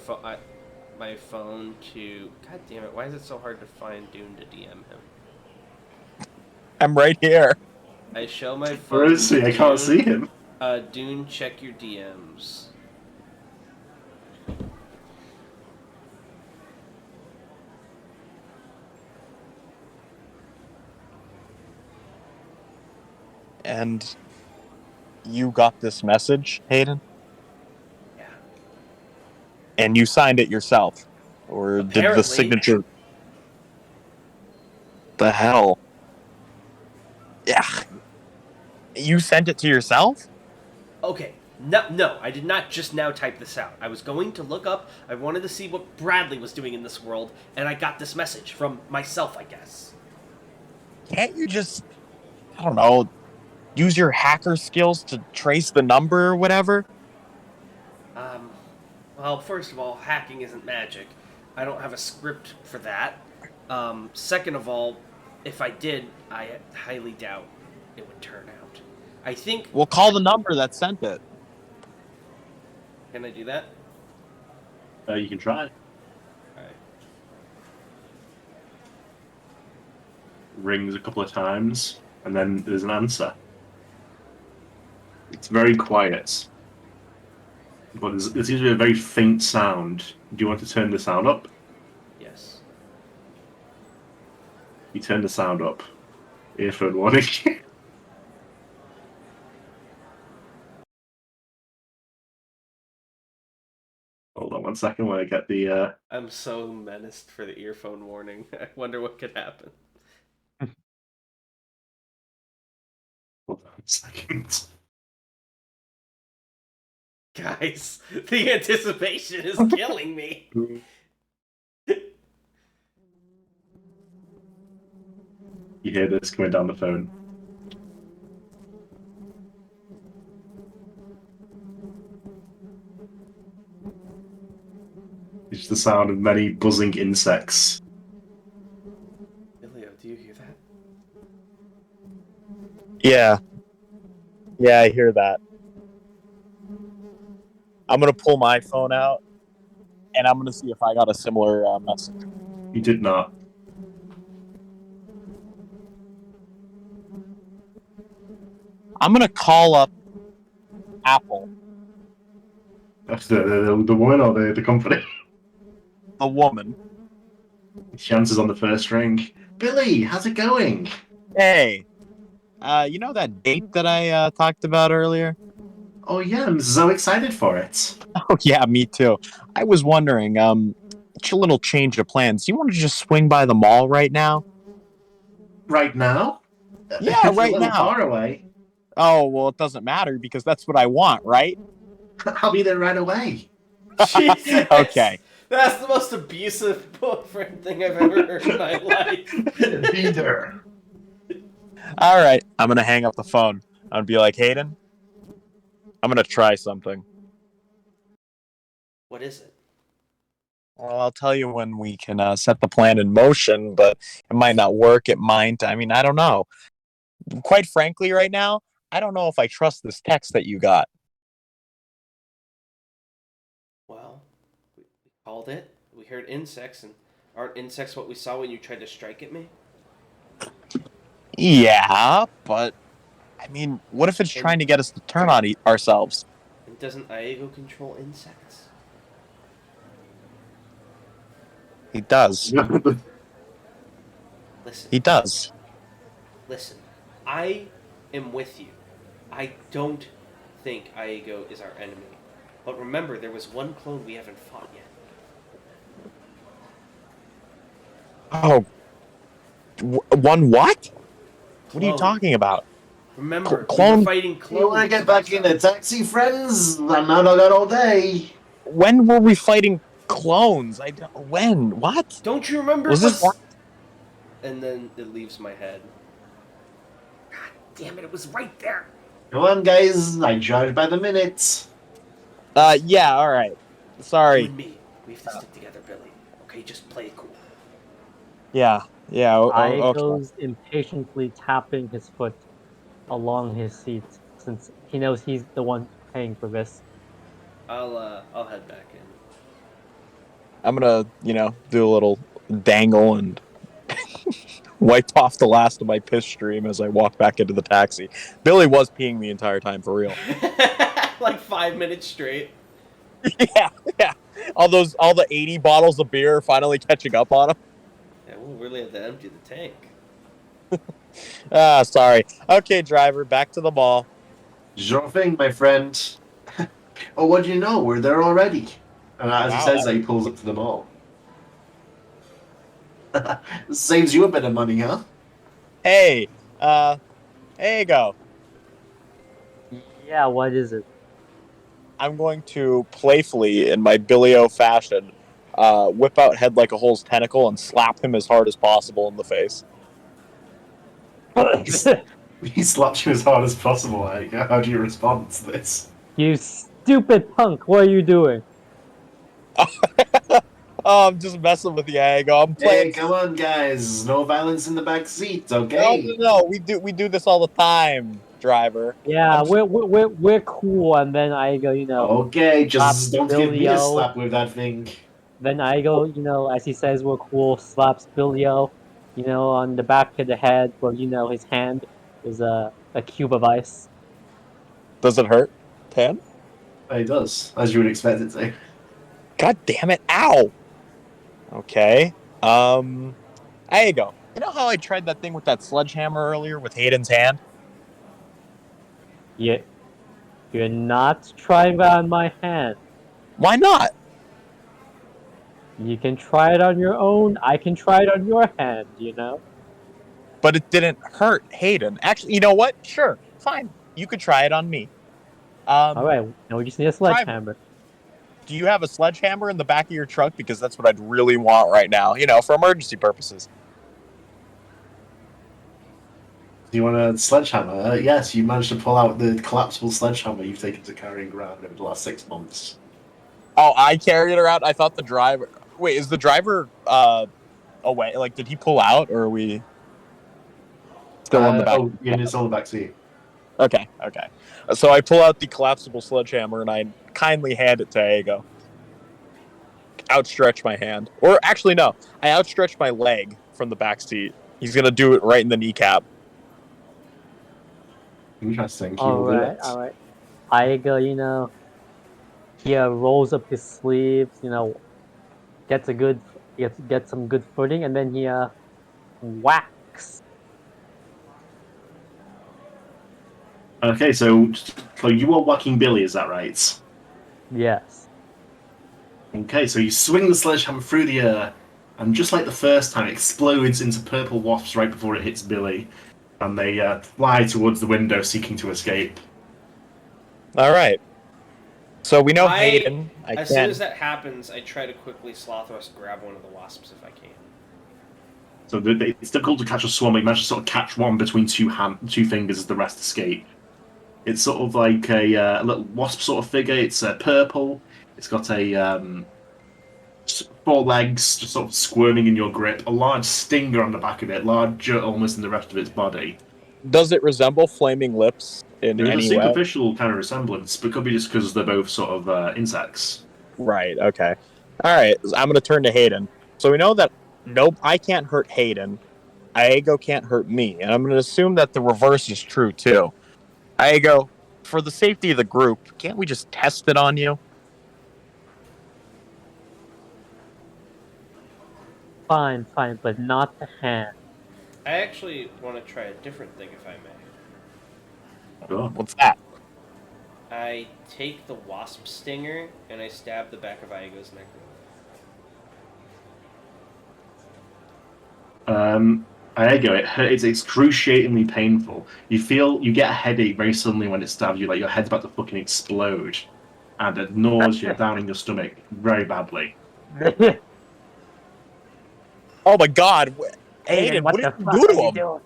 my phone to. God damn it! Why is it so hard to find Dune to DM him? I'm right here. I show my phone. Where is he? to I can't Dune. see him. Dune, check your DMs. And you got this message, Hayden? Yeah. And you signed it yourself? Or did the Apparently. signature... The hell? Yeah. You sent it to yourself? Okay. No, I did not just now type this out. I was going to look up, I wanted to see what Bradley was doing in this world, and I got this message from myself, I guess. Can't you just, I don't know, use your hacker skills to trace the number or whatever? Well, first of all, hacking isn't magic. I don't have a script for that. Second of all, if I did, I highly doubt it would turn out. I think... We'll call the number that sent it. Can I do that? You can try. Alright. Rings a couple of times, and then there's an answer. It's very quiet. But there's usually a very faint sound. Do you want to turn the sound up? Yes. You turn the sound up. Earphone warning. Hold on 1 second while I get the... I'm so menaced for the earphone warning. I wonder what could happen. Hold on 1 second. Guys, the anticipation is killing me. You hear this coming down the phone. It's the sound of many buzzing insects. Ilio, do you hear that? Yeah. Yeah, I hear that. I'm going to pull my phone out, and I'm going to see if I got a similar message. You did not. I'm going to call up Apple. That's the woman or the company? The woman. She answers on the first ring. Billy, how's it going? Hey, you know that date that I talked about earlier? Oh yeah, I'm so excited for it. Oh, yeah, me too. I was wondering, it's a little change of plans. Do you want to just swing by the mall right now? Right now? Yeah, It's right a little now. far away. Oh, well, it doesn't matter because that's what I want, right? I'll be there right away. Jesus! Okay. That's the most abusive boyfriend thing I've ever heard in my life. Be there. All right, I'm going to hang up the phone. I'm going to be like, Hayden, I'm going to try something. What is it? Well, I'll tell you when we can set the plan in motion, but it might not work. It might. I mean, I don't know. Quite frankly, right now, I don't know if I trust this text that you got. Well, we called it. We heard insects, and Aren't insects what we saw when you tried to strike at me? Yeah, but I mean, what if it's trying to get us to turn on ourselves? And doesn't Aego control insects? He does. Listen. He does. Listen. I am with you. I don't think Aego is our enemy. But remember, there was one clone we haven't fought yet. Oh, one what? What are you Clone. talking about? Remember, Clone? we were fighting clones. You want to get back in a taxi, friends? I'm not on that all day. When were we fighting clones? When? What? Don't you remember? Was this? And then it leaves my head. God damn it! It was right there. Come on, guys. I judge by the minutes. Yeah. All right. You Sorry. and me, we have to stick together, Billy. Okay, just play it cool. Yeah. Yeah. Okay. Aego's impatiently tapping his foot along his seat, since he knows he's the one paying for this. I'll head back in. I'm gonna, do a little dangle and wipe off the last of my piss stream as I walk back into the taxi. Billy was peeing the entire time, for real. Like 5 minutes straight. Yeah. All the 80 bottles of beer are finally catching up on him. Yeah, we'll really have to empty the tank. Sorry. Okay, driver, back to the mall. Sure thing, my friend. Oh, what do you know? We're there already. And as he says that, he pulls up to the mall. Saves you a bit of money, huh? Hey, there you go. Yeah, what is it? I'm going to playfully, in my Billy-O fashion, whip out Head Like a Hole's tentacle and slap him as hard as possible in the face. He slaps you as hard as possible. Like, how do you respond to this? You stupid punk! What are you doing? Oh, I'm just messing with you, Aego. I'm playing. Hey, come on, guys! No violence in the back seat, okay? No. We do this all the time, driver. Yeah, we're cool, and then I go, Okay, just slap don't give me a Billy-O. slap with that thing. Then I go, as he says we're cool, slaps Billy-O, on the back of the head where, his hand is a cube of ice. Does it hurt, Tan? It does, as you would expect it to. God damn it! Ow. Okay. Aego. You know how I tried that thing with that sledgehammer earlier with Hayden's hand? Yeah, you're not trying that on my hand. Why not? You can try it on your own. I can try it on your hand. But it didn't hurt Hayden. Actually, you know what? Sure, fine. You could try it on me. All right. No, we just need a sledgehammer. Do you have a sledgehammer in the back of your truck? Because that's what I'd really want right now, for emergency purposes. Do you want a sledgehammer? Yes, you managed to pull out the collapsible sledgehammer you've taken to carrying around over the last 6 months. Oh, I carried it around? I thought the driver... Wait, is the driver away? Like, did he pull out, or are we still on the back? Oh, yeah, it's on the back seat. Okay. So I pull out the collapsible sledgehammer, and I kindly hand it to Aego. Outstretch my hand. Or, actually, no. I outstretch my leg from the back seat. He's going to do it right in the kneecap. Interesting. All right. Aego, he rolls up his sleeves, gets some good footing, and then he whacks. Okay, so you are whacking Billy, is that right? Yes. Okay, so you swing the sledgehammer through the air, and just like the first time, it explodes into purple wasps right before it hits Billy, and they fly towards the window, seeking to escape. All right. So we know Hayden. As soon as that happens, I try to quickly sloth rust grab one of the wasps if I can. So it's difficult to catch a swarm. You manage to sort of catch one between two fingers as the rest escape. It's sort of like a little wasp sort of figure. It's purple. It's got a 4 legs, just sort of squirming in your grip. A large stinger on the back of it, larger almost than the rest of its body. Does it resemble flaming lips in There's any a way? superficial kind of resemblance, but it could be just because they're both sort of insects. Right, okay. All right, I'm going to turn to Hayden. So we know that Nope, I can't hurt Hayden. Iago can't hurt me, and I'm going to assume that the reverse is true too. Iago, for the safety of the group, can't we just test it on you? Fine, fine, but not the hand. I actually want to try a different thing, if I may. Sure. What's that? I take the wasp stinger and I stab the back of Iago's neck. Iago, it's excruciatingly painful. You get a headache very suddenly when it stabs you, like your head's about to fucking explode, and a nausea down in your stomach very badly. Oh my god. Hayden, what did you do to him? Doing?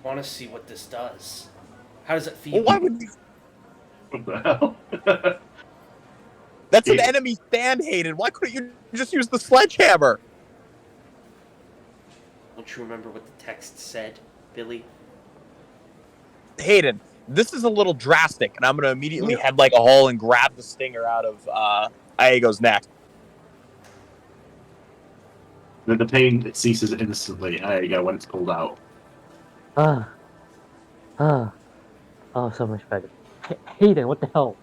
I want to see what this does. How does it feel? Well, why would you... What the hell? That's an enemy stand, Hayden. Why couldn't you just use the sledgehammer? Don't you remember what the text said, Billy? Hayden, this is a little drastic, and I'm going to immediately head like a hole and grab the stinger out of Iago's neck. The pain ceases instantly. Iago, when it's pulled out. Oh, so much better. Hayden, what the hell?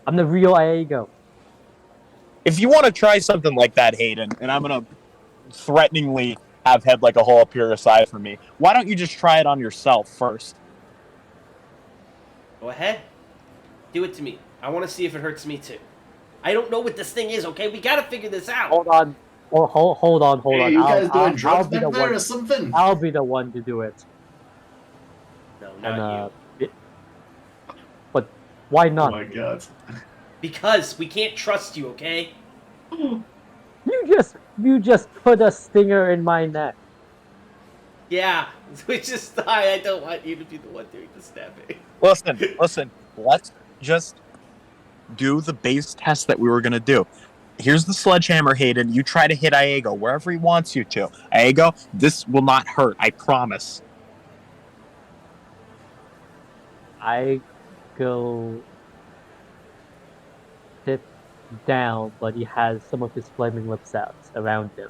I'm the real Iago. If you want to try something like that, Hayden, and I'm going to threateningly have head like a hole appear aside from me, why don't you just try it on yourself first? Go ahead. Do it to me. I want to see if it hurts me too. I don't know what this thing is, okay? We gotta figure this out. Hold on. Hold on. Hey, you guys doing drugs back there or something? I'll be the one to do it. No, not you. But why not? Oh my god. Because we can't trust you, okay? You just put a stinger in my neck. Yeah, which is why I don't want you to be the one doing the stabbing. Listen. Let's just do the base test that we were going to do. Here's the sledgehammer, Hayden. You try to hit Iago wherever he wants you to. Iago, this will not hurt. I promise. I go sit down, but he has some of his flaming lips out around him.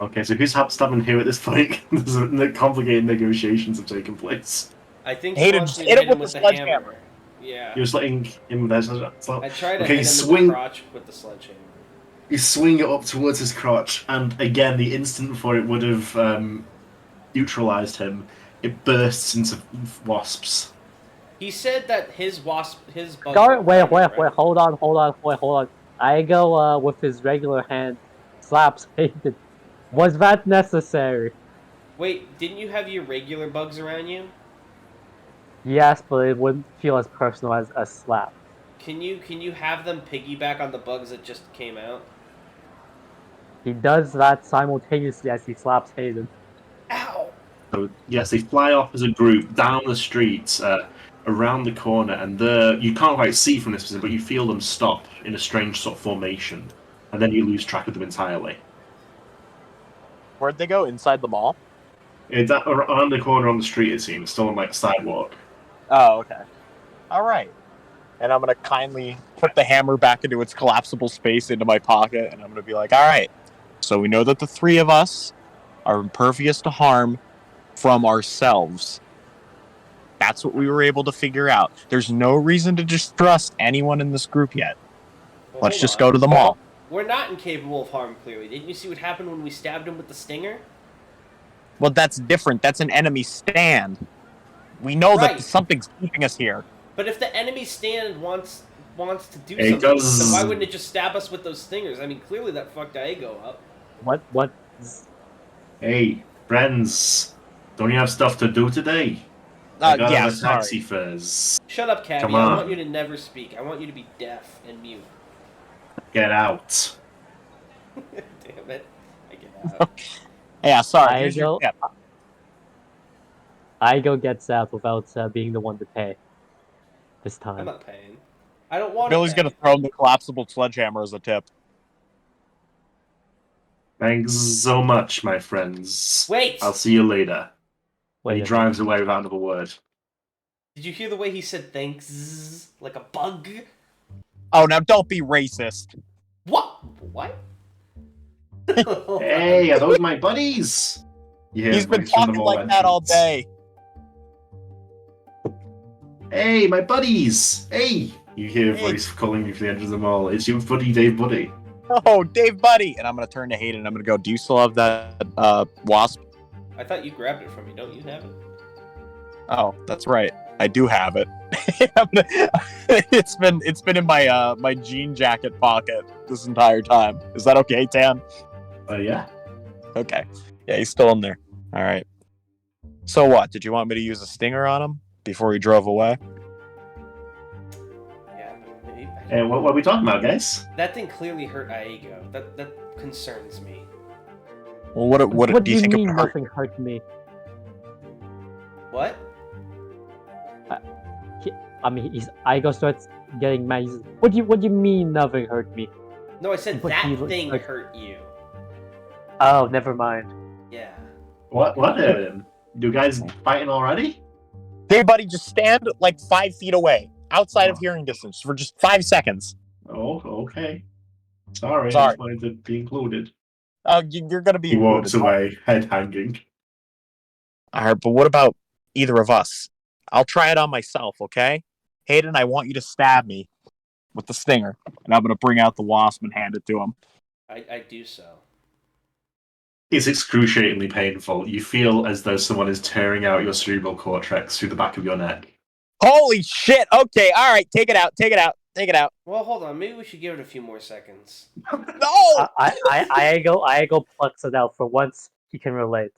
Okay, so who's stabbing who at this point? There's complicated negotiations have taken place. I think Hayden, he wants just me to hit hit him him with with the the hammer. sledgehammer. Yeah. You're just letting him there. I try to Okay, hit him swing. in the crotch with the sledgehammer. You swing it up towards his crotch, and again, the instant before it would have neutralized him, it bursts into wasps. He said that his bugs... Wait, hold on. I go with his regular hand, slaps Hayden. Was that necessary? Wait, didn't you have your regular bugs around you? Yes, but it wouldn't feel as personal as a slap. Can you have them piggyback on the bugs that just came out? He does that simultaneously as he slaps Hayden. Ow! So yes, they fly off as a group down the street, around the corner, and you can't quite see from this position, but you feel them stop in a strange sort of formation, and then you lose track of them entirely. Where'd they go? Inside the mall? It's around the corner on the street, it seems, still on like the sidewalk. Oh, okay. All right. And I'm going to kindly put the hammer back into its collapsible space into my pocket, and I'm going to be like, all right, so we know that the three of us are impervious to harm from ourselves. That's what we were able to figure out. There's no reason to distrust anyone in this group yet. Well, Let's just go to the mall. We're not incapable of harm, clearly. Didn't you see what happened when we stabbed him with the stinger? Well, that's different. That's an enemy stand. We know that something's keeping us here. But if the enemy stand wants to do something, then why wouldn't it just stab us with those stingers? I mean, clearly that fucked Iago up. What? Hey, friends, don't you have stuff to do today? I got a taxi fares. Shut up, Cabby. I want you to never speak. I want you to be deaf and mute. Get out. Damn it. I get out. Yeah, sorry. Iago gets out without being the one to pay. This time. I'm not paying. I don't want Billy's going to throw him the collapsible sledgehammer as a tip. Thanks so much, my friends. Wait! I'll see you later. He drives away without another word. Did you hear the way he said thanks? Like a bug? Oh, now don't be racist. What? What? Hey, are those my buddies? You hear He's been voice from the talking mall like that all entrance. day. Hey, my buddies! Hey! You hear a Hey. voice calling you from the edge of the mall. It's your buddy, Dave Buddy. Oh, Dave, buddy. And I'm going to turn to Hayden and I'm going to go, do you still have that wasp? I thought you grabbed it from me. Don't you have it? Oh, that's right. I do have it. It's been in my my jean jacket pocket this entire time. Is that okay, Tan? Yeah. Okay. Yeah, he's still in there. All right. So what? Did you want me to use a stinger on him before he drove away? Yeah, maybe. Hey, what are we talking about, guys? That thing clearly hurt Aego. That concerns me. Well, what do you think it mean would hurt? nothing hurt me? What? I mean, his Igo starts getting mad. Says, what do you mean nothing hurt me? No, I said But that he thing like- hurt you. Oh, never mind. Yeah. What? You guys fighting already? Dave, buddy, just stand like 5 feet away, outside of hearing distance, for just 5 seconds. Oh, okay. Sorry, I Sorry. just wanted to be included. You're gonna be He included. walks away, head hanging. All right, but what about either of us? I'll try it on myself, okay? Hayden, I want you to stab me with the stinger, and I'm gonna bring out the wasp and hand it to him. I do so. It's excruciatingly painful. You feel as though someone is tearing out your cerebral cortex through the back of your neck. Holy shit! Okay, all right, take it out, take it out, take it out. Well, hold on. Maybe we should give it a few more seconds. No! Igo plucks it out for once he can relate.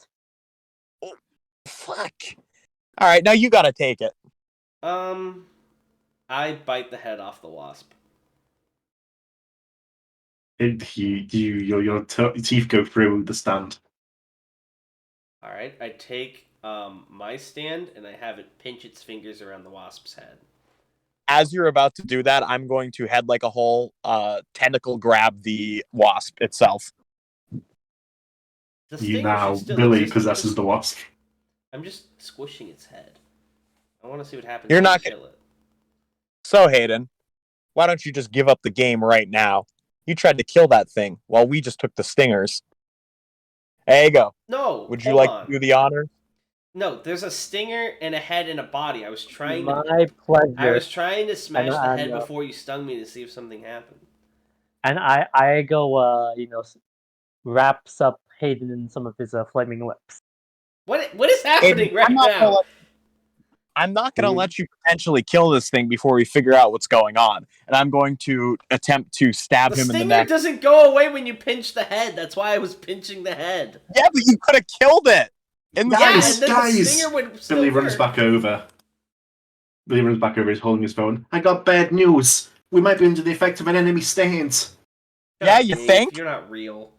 Fuck. All right, now you gotta take it. I bite the head off the wasp. Your teeth go through the stand. All right. I take my stand and I have it pinch its fingers around the wasp's head. As you're about to do that, I'm going to head like a whole tentacle grab the wasp itself. The You stinger now, should still Billy exist. possesses the wasp. I'm just squishing its head. I want to see what happens. You're when not I kill it. So, Hayden, why don't you just give up the game right now? You tried to kill that thing while we just took the stingers. There you go. No. Would you hold like on. to do the honor? No, there's a stinger and a head and a body. I was trying My to pleasure. smash the And, head before you stung me to see if something happened. And Igo wraps up Hayden in some of his flaming lips. What is happening right now? I'm not going to let you potentially kill this thing before we figure out what's going on. And I'm going to attempt to stab The him in the stinger neck. doesn't go away when you pinch the head. That's why I was pinching the head. Yeah, but you could have killed it. In the Yeah, Guys, and then the guys! stinger would still Billy runs work. back over. He's holding his phone. I got bad news. We might be under the effect of an enemy stand. Yeah, you Dave, think? You're not real.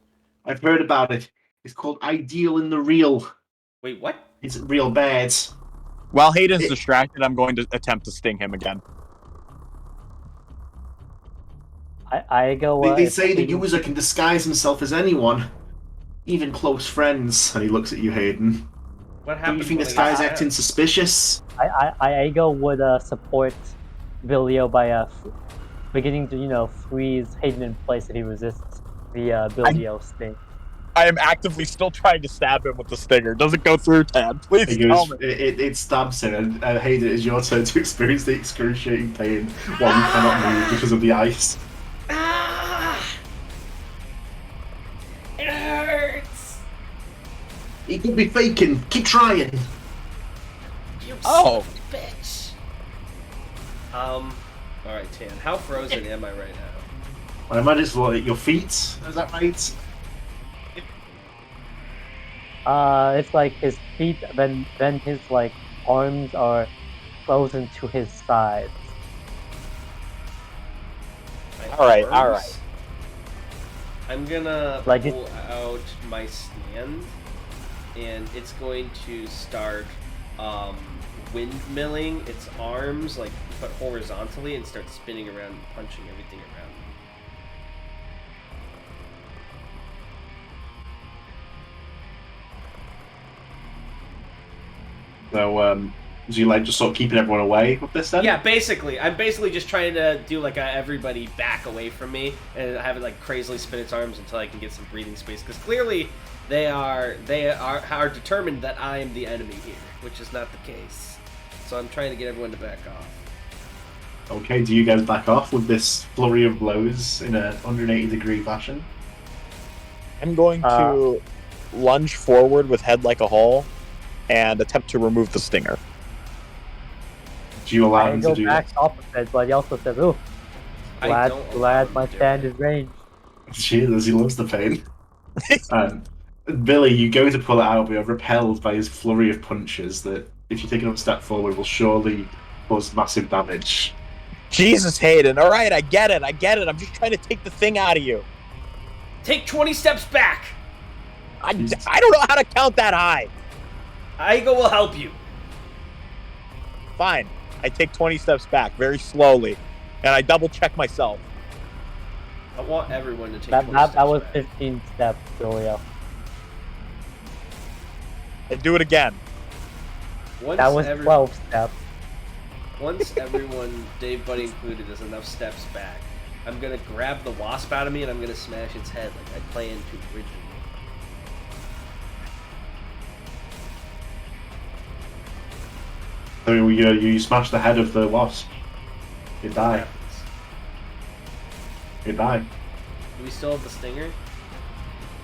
I've heard about it. It's called Ideal in the Real. Wait, what? It's real bad. While Hayden's distracted, I'm going to attempt to sting him again. Igo. They say the user can disguise himself as anyone, even close friends. And he looks at you, Hayden. What Don't happened? you think when this I got guy's stabbed? acting suspicious? Igo would support Billio by beginning to freeze Hayden in place if he resists the Billio sting. I am actively still trying to stab him with the stinger. Does it go through, Tad? Please It tell goes. me. It stabs him, and Hayden, it's your turn to experience the excruciating pain while you cannot move because of the ice. Ah! It hurts. He could be faking. Keep trying. You Oh. son of a bitch. All right, Tan. How frozen am I right now? I imagine it's at your feet. Is that right? It's like his feet, then his arms are frozen to his sides. My All right. arms? I'm gonna Like pull out my stand, and it's going to start windmilling its arms, but horizontally, and start spinning around and punching everything around me. So So you like just sort of keeping everyone away with this then? Yeah, basically. I'm basically just trying to do like a everybody back away from me and have it like crazily spin its arms until I can get some breathing space. Because clearly they are determined that I am the enemy here, which is not the case. So I'm trying to get everyone to back off. Okay, do you guys back off with this flurry of blows in a 180-degree fashion? I'm going to lunge forward with head like a hole and attempt to remove the stinger. Do you allow him to Igo do backs that? off of it, but he also says, "Ooh, I glad don't allow him my to do stand it. is ranged." Jesus, he loves the pain. Billy, you go to pull it out, but you're repelled by his flurry of punches that, if you take another step forward, will surely cause massive damage. Jesus, Hayden. All right, I get it. I'm just trying to take the thing out of you. Take 20 steps back! I don't know how to count that high. Aigo will help you. Fine. I take 20 steps back very slowly, and I double check myself. I want everyone to take 20 steps That was back. 15 steps, Julio. And do it again. That was 12 steps. Once everyone, Dave Buddy included, is enough steps back, I'm gonna grab the wasp out of me and I'm gonna smash its head like I planned to originally. So you smash the head of the wasp. You What die. happens? You die. Do we still have the stinger?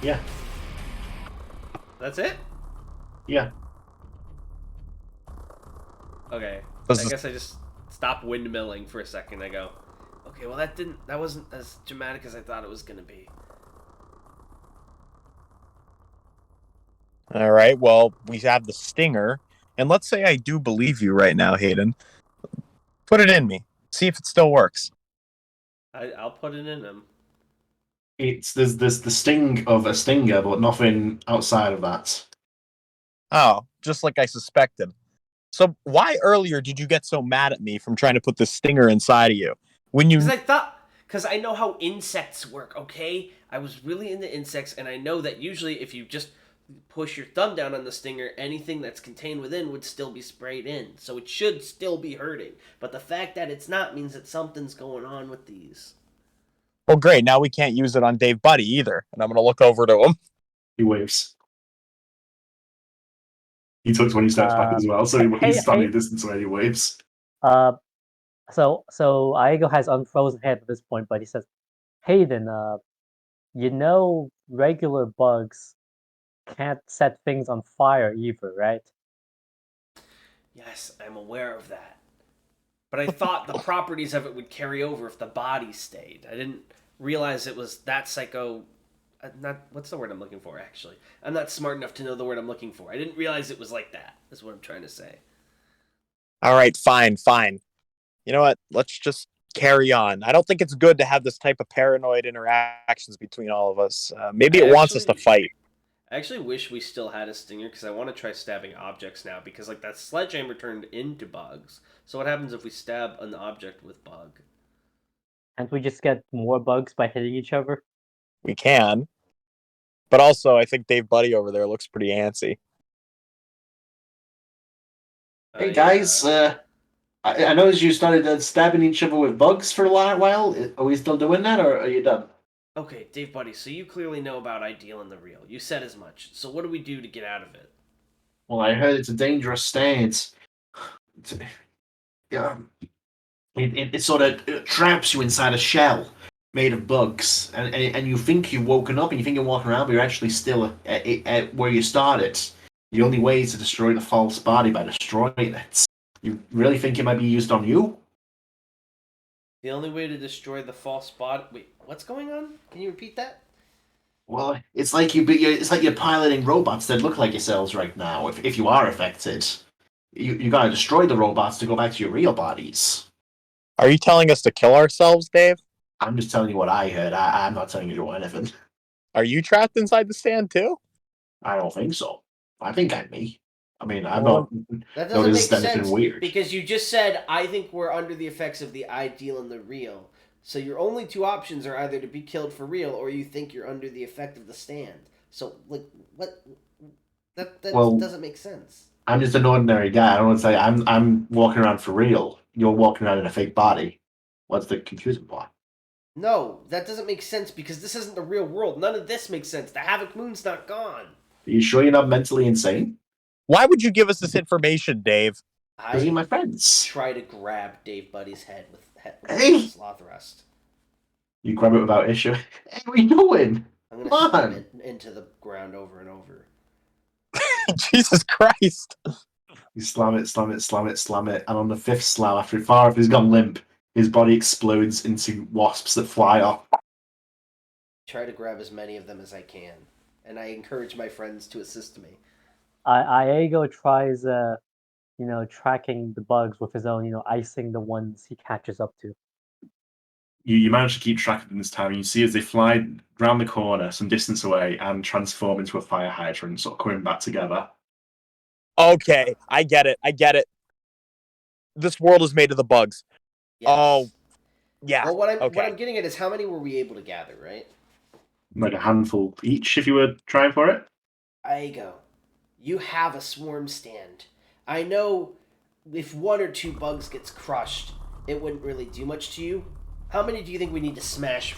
Yeah. That's it? Yeah. Okay. Does I this- guess I just stop windmilling for a second. I go, okay, well that wasn't as dramatic as I thought it was gonna be. All right, well, we have the stinger. And let's say I do believe you right now, Hayden. Put it in me. See if it still works. I'll put it in him. There's the sting of a stinger, but nothing outside of that. Oh, just like I suspected. So why earlier did you get so mad at me from trying to put the stinger inside of you? When you Because I know how insects work, okay? I was really into insects, and I know that usually if you just push your thumb down on the stinger, anything that's contained within would still be sprayed in. So it should still be hurting. But the fact that it's not means that something's going on with these. Well, great. Now we can't use it on Dave Buddy either. And I'm going to look over to him. He waves. He took 20 steps back as well, so he's standing distance where he waves. So Aigo has unfrozen head at this point, but he says, "Hayden, regular bugs can't set things on fire either, right?" Yes, I'm aware of that. But I thought the properties of it would carry over if the body stayed. I didn't realize it was that psycho... what's the word I'm looking for, actually? I'm not smart enough to know the word I'm looking for. I didn't realize it was like that, is what I'm trying to say. All right, fine. You know what? Let's just carry on. I don't think it's good to have this type of paranoid interactions between all of us. Maybe it wants us to fight. I actually wish we still had a stinger, because I want to try stabbing objects now, because like that sledgehammer turned into bugs. So what happens if we stab an object with bug? Can't we just get more bugs by hitting each other? We can. But also, I think Dave Buddy over there looks pretty antsy. Hey guys, I noticed you started stabbing each other with bugs for a while. Are we still doing that, or are you done? Okay, Dave Buddy, so you clearly know about Ideal and the Real. You said as much. So what do we do to get out of it? Well, I heard it's a dangerous stance. Yeah, it sort of traps you inside a shell made of bugs, and you think you've woken up and you think you're walking around, but you're actually still at where you started. The only way is to destroy the false body by destroying it. You really think it might be used on you? The only way to destroy the false body... Wait, what's going on? Can you repeat that? Well, it's like you're piloting robots that look like yourselves right now. If you are affected, you gotta destroy the robots to go back to your real bodies. Are you telling us to kill ourselves, Dave? I'm just telling you what I heard. I'm not telling you to do anything. Are you trapped inside the stand too? I don't think so. I think I'm me. I mean, I've Well, not That doesn't make noticed anything sense weird. because you just said, I think we're under the effects of the Ideal and the Real. So your only two options are either to be killed for real or you think you're under the effect of the stand. So, like, what? That Well, doesn't make sense. I'm just an ordinary guy. I don't want to say I'm walking around for real. You're walking around in a fake body. What's the confusing part? No, that doesn't make sense because this isn't the real world. None of this makes sense. The Havoc Moon's not gone. Are you sure you're not mentally insane? Why would you give us this information, Dave? Because you're my friends. Try to grab Dave Buddy's head with Hey! Sloth Rest. You grab it without issue. Hey, what are you doing? I'm gonna Come slam on. it into the ground over and over. Jesus Christ. You slam it, slam it, slam it, slam it, and on the fifth slam, after he's gone limp, his body explodes into wasps that fly off. Try to grab as many of them as I can, and I encourage my friends to assist me. Iago tries, tracking the bugs with his own, icing the ones he catches up to. You manage to keep track of them this time, and you see as they fly round the corner some distance away and transform into a fire hydrant, sort of coming back together. Okay, I get it. This world is made of the bugs. Yes. Oh, yeah. Well, what I'm okay. getting at is how many were we able to gather, right? Like a handful each, if you were trying for it. Iago, you have a swarm stand. I know if one or two bugs gets crushed, it wouldn't really do much to you. How many do you think we need to smash,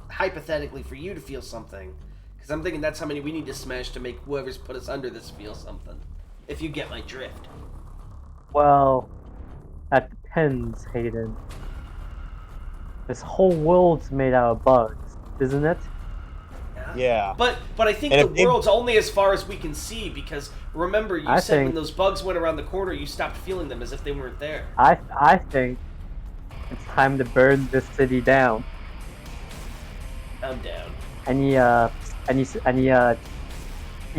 hypothetically, for you to feel something? Because I'm thinking that's how many we need to smash to make whoever's put us under this feel something. If you get my drift. Well, that depends, Hayden. This whole world's made out of bugs, isn't it? Yeah. But I think And the world's only as far as we can see, because remember you said when those bugs went around the corner you stopped feeling them as if they weren't there. I think it's time to burn this city down. I'm down. And he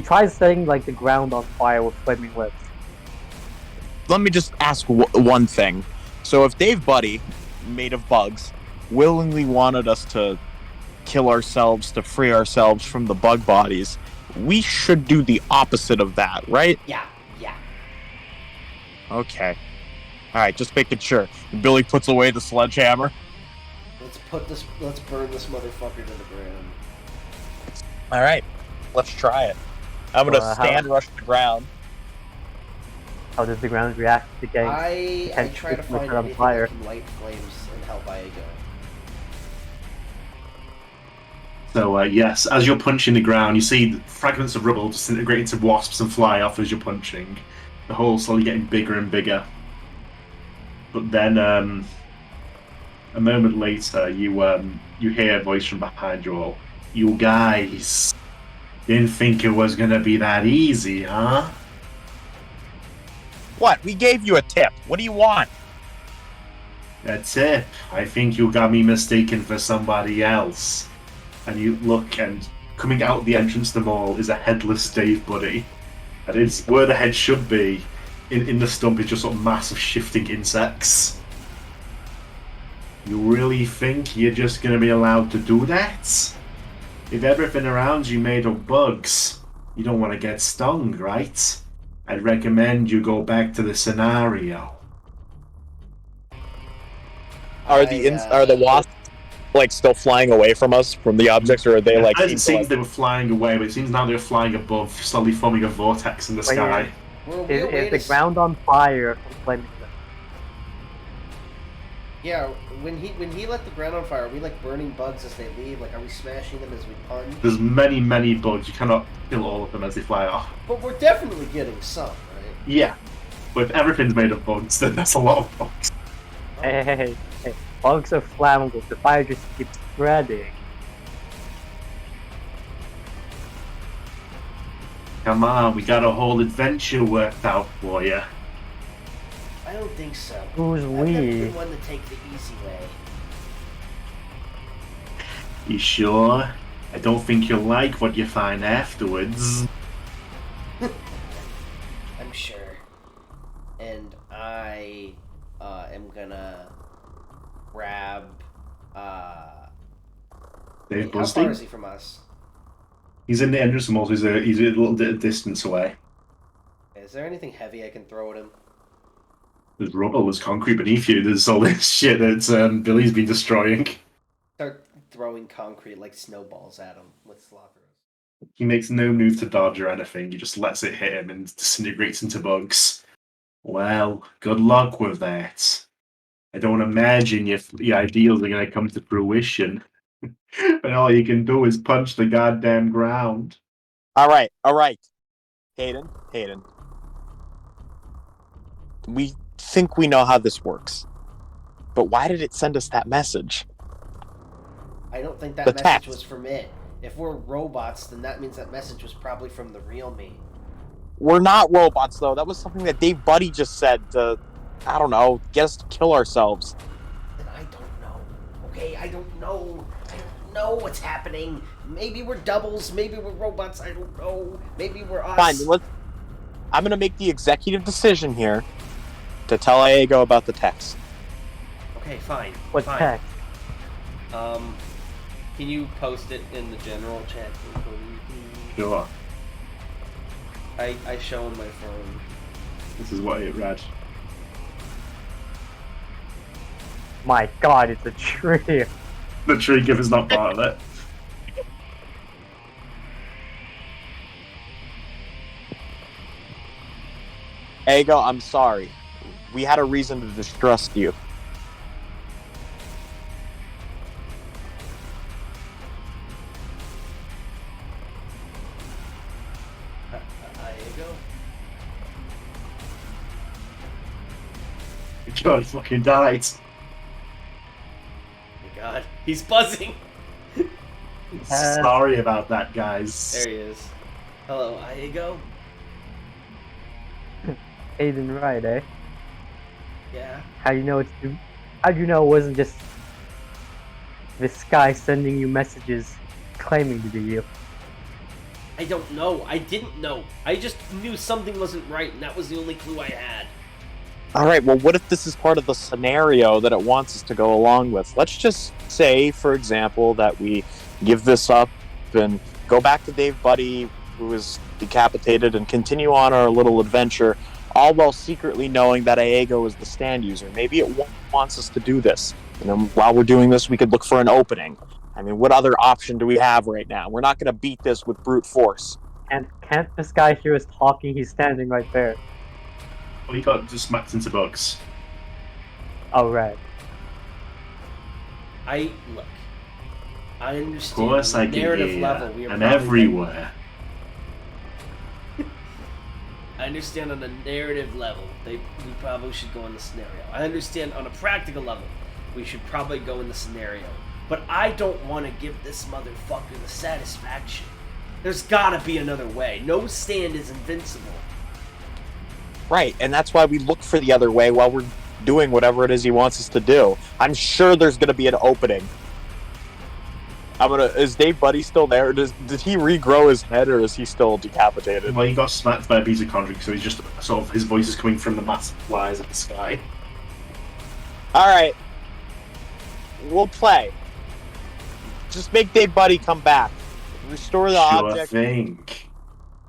tries setting like the ground on fire with flaming lips. Let me just ask one thing. So if Dave Buddy, made of bugs, willingly wanted us to kill ourselves to free ourselves from the bug bodies, we should do the opposite of that, right? Yeah. Okay. Alright, just making sure. Billy puts away the sledgehammer. Let's burn this motherfucker to the ground. Alright, let's try it. I'm gonna rush the ground. How does the ground react to getting I try to find anything that can light flames and help Iago. So, yes, as you're punching the ground, you see fragments of rubble disintegrate into wasps and fly off as you're punching. The hole slowly getting bigger and bigger. But then, a moment later, you hear a voice from behind you all. You guys didn't think it was gonna be that easy, huh? What? We gave you a tip. What do you want? A tip? I think you got me mistaken for somebody else. And you look, and coming out the entrance to the mall is a headless Dave Buddy. And it's where the head should be. In the stump is just sort of massive shifting insects. You really think you're just going to be allowed to do that? If everything around you made of bugs, you don't want to get stung, right? I'd recommend you go back to the scenario. Are the wasps like still flying away from us from the objects, or are they like? It seems they were flying away, but it seems now they're flying above, slowly forming a vortex in the sky. Is the ground on fire from flaming lips? Yeah, when he let the ground on fire, are we like burning bugs as they leave? Like, are we smashing them as we punch? There's many bugs. You cannot kill all of them as they fly off. But we're definitely getting some, right? Yeah. But if everything's made of bugs, then that's a lot of bugs. Hey. Bugs are flammable. The fire just keeps spreading. Come on, we got a whole adventure worked out for you. I don't think so. Who's I've we? never been one to take the easy way. You sure? I don't think you'll like what you find afterwards. I'm sure. And I am gonna grab Dave how far is Busty? he from us? He's in the entrance to the mall, so he's a little distance away. Is there anything heavy I can throw at him? There's rubble, there's concrete beneath you, there's all this shit that Billy's been destroying. Start throwing concrete like snowballs at him with sloth. He makes no move to dodge or anything. He just lets it hit him and disintegrates into bugs. Well, good luck with that. I don't imagine your ideals are going to come to fruition. And all you can do is punch the goddamn ground. All right. Hayden. We think we know how this works. But why did it send us that message? I don't think that The message text. was from it. If we're robots, then that means that message was probably from the real me. We're not robots, though. That was something that Dave Buddy just said to, I don't know, get us to kill ourselves. Then I don't know. Okay, I don't know. I don't know what's happening. Maybe we're doubles. Maybe we're robots. I don't know. Maybe we're us. Fine, I'm going to make the executive decision here to tell Iago about the text. Okay, fine. What fine. text? Can you post it in the general chat? Sure. I show on my phone. This is what it read. My God, it's a tree. The tree giver's not part of it. Iago, I'm sorry. We had a reason to distrust you. Iago? God fucking died. Oh my God, he's buzzing. Sorry about that, guys. There he is. Hello, Iago? Aiden, right, eh? Yeah. How do you know it wasn't just this guy sending you messages claiming to be you? I don't know. I didn't know. I just knew something wasn't right, and that was the only clue I had. All right, well, what if this is part of the scenario that it wants us to go along with? Let's just say, for example, that we give this up and go back to Dave Buddy, who is decapitated, and continue on our little adventure, all while secretly knowing that Iago is the stand user. Maybe it wants us to do this. And then while we're doing this, we could look for an opening. I mean, what other option do we have right now? We're not going to beat this with brute force. And can't this guy hear us talking? He's standing right there. Well, he got just smacked into bugs. Oh, right. Look. I Of understand. course on I the can narrative hear level, we are and probably everywhere. I understand on a narrative level, we probably should go in the scenario. I understand on a practical level, we should probably go in the scenario. But I don't want to give this motherfucker the satisfaction. There's gotta be another way. No stand is invincible. Right, and that's why we look for the other way while we're doing whatever it is he wants us to do. I'm sure there's going to be an opening. Is Dave Buddy still there? Did he regrow his head, or is he still decapitated? Well, he got smacked by a piece of concrete, so he's just sort of, his voice is coming from the massive flies of the sky. All right, we'll play. Just make Dave Buddy come back. Restore the Sure object. thing.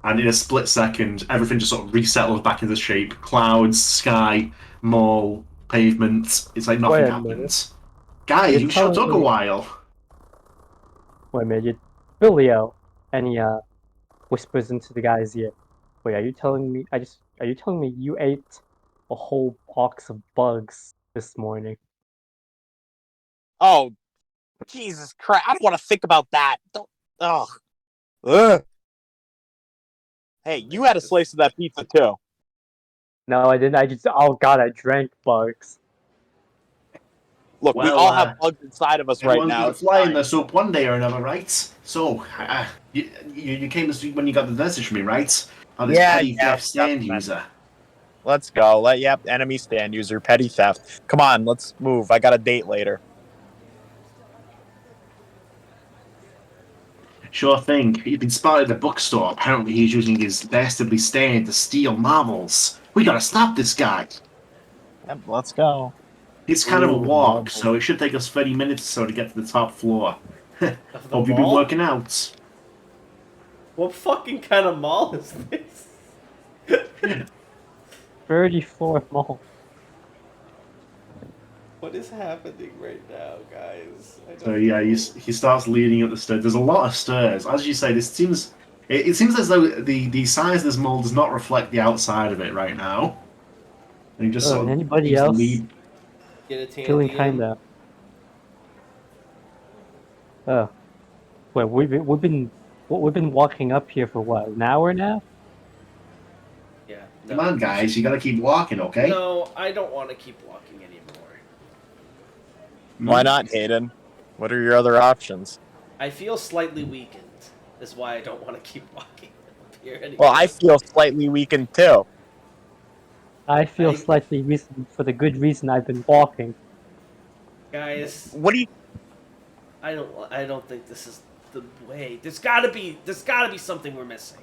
And in a split second, everything just sort of resettles back into shape. Clouds, sky, mall, pavement. It's like nothing Wait a happened. minute. Guys, You're you sure took a telling me- while. Wait a minute, Billy-o, and he whispers into the guy's ear. Wait, are you telling me you ate a whole box of bugs this morning? Oh, Jesus Christ! I don't want to think about that. Don't. Ugh. Ugh. Hey, you had a slice of that pizza too. No, I didn't. Oh God, I drank bugs. Look, we Well, all have bugs inside of us right Everyone's now. gonna It's fly in fine. their soup one day or another, right? So, you came when you got the message from me, right? Oh, this petty theft stand user. Let's go. Enemy stand user, petty theft. Come on, let's move. I got a date later. Sure thing. He'd been spotted at the bookstore. Apparently, he's using his dastardly stand to steal novels. We gotta stop this guy. Yep, let's go. It's kind of a Ooh, walk, novels. so it should take us 30 minutes or so to get to the top floor. Of the Hope you've been mall? working out. What fucking kind of mall is this? 34th mall. What is happening right now, guys? I don't So yeah, know. he starts leading up the stairs. There's a lot of stairs. As you say, this seems It seems as though the size of this mole does not reflect the outside of it right now. And he just sort of anybody keeps the else lead. Get a tan feeling DM? kind of. Wait, we've been walking up here for what, an hour now? Yeah. Come on, guys, you gotta keep walking, okay? No, I don't want to keep walking anymore. Why not, Hayden? What are your other options? I feel slightly weakened. Is why I don't want to keep walking up here anymore. Well, I feel slightly weakened too. I feel I- slightly reason for the good reason I've been walking. Guys, What do you? I don't think this is the way. There's gotta be something we're missing.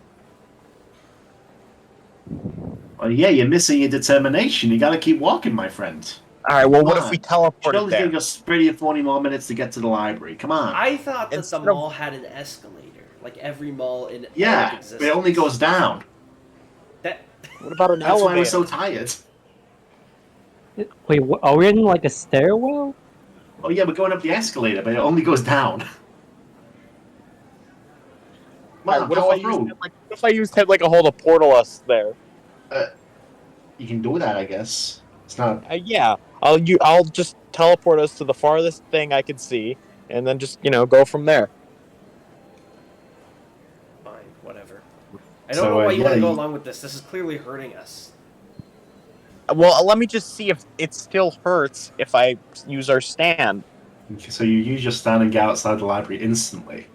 Well, yeah, you're missing your determination. You gotta keep walking, my friend. All right. Well, what Come if we on. teleported Surely there? take us 30 or 40 more minutes to get to the library. Come on. I thought that the Instead of- mall had an escalator, like every mall in all of Yeah, but existence. it only goes down. That What about an That's elevator? why we're so tired. Wait, are we in like a stairwell? Oh yeah, we're going up the escalator, but it only goes down. Come All on, right, what if I power used through. him, what if I used him like a hole to portal us there? You can do that, I guess. It's not. Yeah, I'll just teleport us to the farthest thing I could see, and then just go from there. fine, whatever. I don't So, know why you yeah, want to go you- along with this. This is clearly hurting us. Well, let me just see if it still hurts if I use our stand. So you use your stand and get outside the library instantly.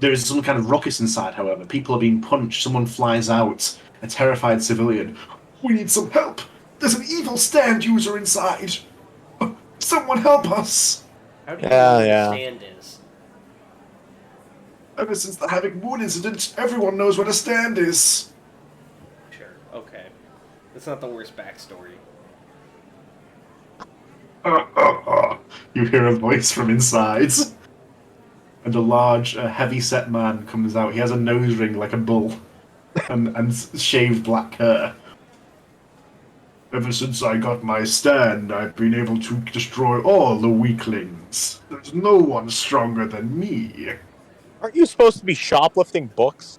There is some kind of ruckus inside, however. People are being punched. Someone flies out. A terrified civilian. We need some help. There's an evil stand user inside. Someone help us. How do you Yeah, know what yeah. the stand is? Ever since the Havoc Moon incident, everyone knows what a stand is. Sure, okay. That's not the worst backstory. You hear a voice from inside. And a large, heavy-set man comes out. He has a nose ring like a bull. And shaved black hair. Ever since I got my stand, I've been able to destroy all the weaklings. There's no one stronger than me. Aren't you supposed to be shoplifting books?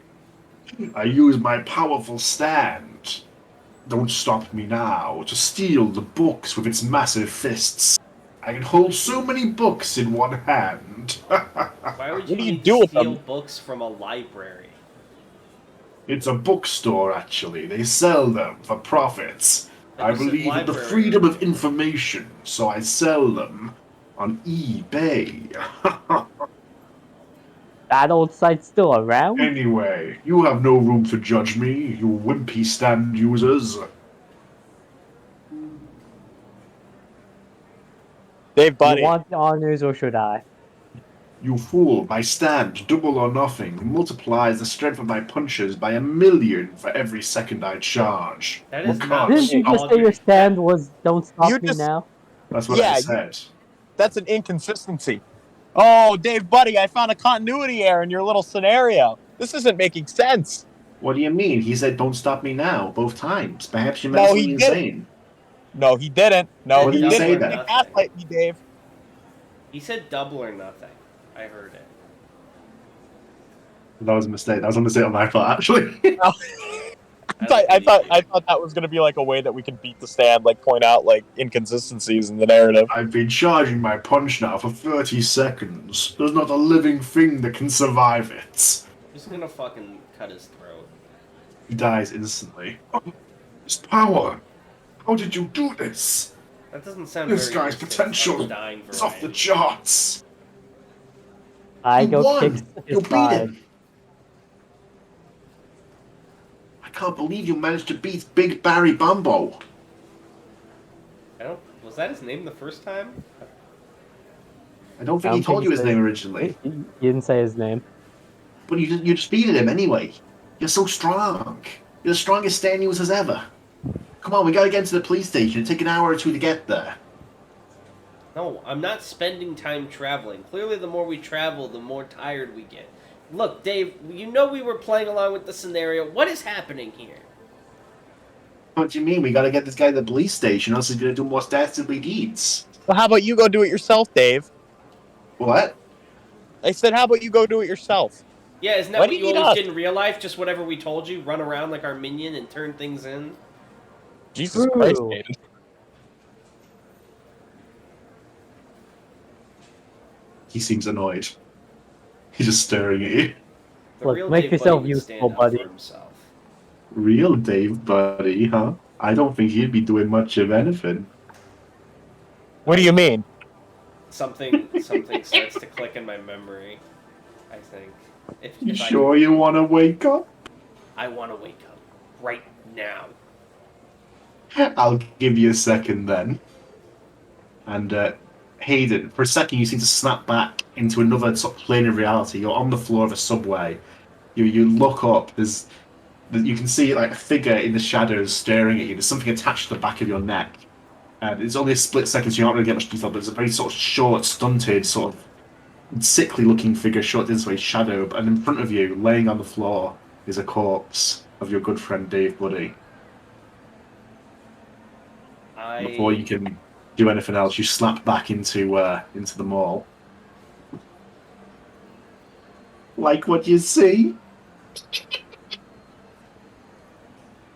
I use my powerful stand. Don't stop me now to steal the books with its massive fists. I can hold so many books in one hand. Why would you What do you need do to with steal them? books from a library? It's a bookstore, actually. They sell them for profits. But I you said believe in the library. freedom of information, so I sell them on eBay. That old site's still around? Anyway, you have no room to judge me, you wimpy stand users. Dave, buddy. You want the honors or should I? You fool, my stand, double or nothing, multiplies the strength of my punches by 1,000,000 for every second I charge. That is What not- can't Didn't you stop just say your stand was don't stop You me just- now? That's what Yeah, I you- said. That's an inconsistency. Oh, Dave, buddy, I found a continuity error in your little scenario. This isn't making sense. What do you mean? He said, "Don't stop me now," both times. Perhaps you're No, mentally he didn't. insane. No, he didn't. No, What he did he didn't. say You then? can't gaslight me, Dave. He said double or nothing. I heard it. That was a mistake. That was a mistake on my part, actually. I thought that was gonna be like a way that we could beat the stand, like point out like inconsistencies in the narrative. I've been charging my punch now for 30 seconds. There's not a living thing that can survive it. Just gonna fucking cut his throat. He dies instantly. His power! How did you do this? That doesn't sound This very guy's innocent. potential I'm dying is off the variety. charts. I You go won. kicks You're his side. beaten. I can't believe you managed to beat Big Barry Bumbo. Was that his name the first time? I don't think I he don't told think you he his said- name originally. He didn't say his name. But you just beated him anyway. You're so strong. You're the strongest stand users ever. Come on, we gotta get to the police station. It'll take an hour or two to get there. No, I'm not spending time traveling. Clearly, the more we travel, the more tired we get. Look, Dave, you know we were playing along with the scenario. What is happening here? What do you mean? We gotta get this guy to the police station, or else he's gonna do more dastardly deeds. Well, how about you go do it yourself, Dave? What? I said, how about you go do it yourself? Yeah, isn't that Why what do you you need always us? did in real life? Just whatever we told you, run around like our minion and turn things in? Jesus Christ, True. Hayden. He seems annoyed. He's just staring at you. The Look, real make Dave yourself Buddy would stand useful, up buddy. for himself. Real Dave Buddy, huh? I don't think he'd be doing much of anything. What do you mean? Something starts to click in my memory, I think. You If sure you want to wake up? I want to wake up right now. I'll give you a second then. And Hayden, for a second you seem to snap back into another sort of plane of reality. You're on the floor of a subway. You look up. You can see like a figure in the shadows staring at you. There's something attached to the back of your neck. And it's only a split second, so you don't really get much detail. But it's a very sort of short, stunted, sort of sickly-looking figure, short this way, shadow. And in front of you, laying on the floor, is a corpse of your good friend Dave Buddy. Before you can do anything else, you slap back into the mall. Like what you see?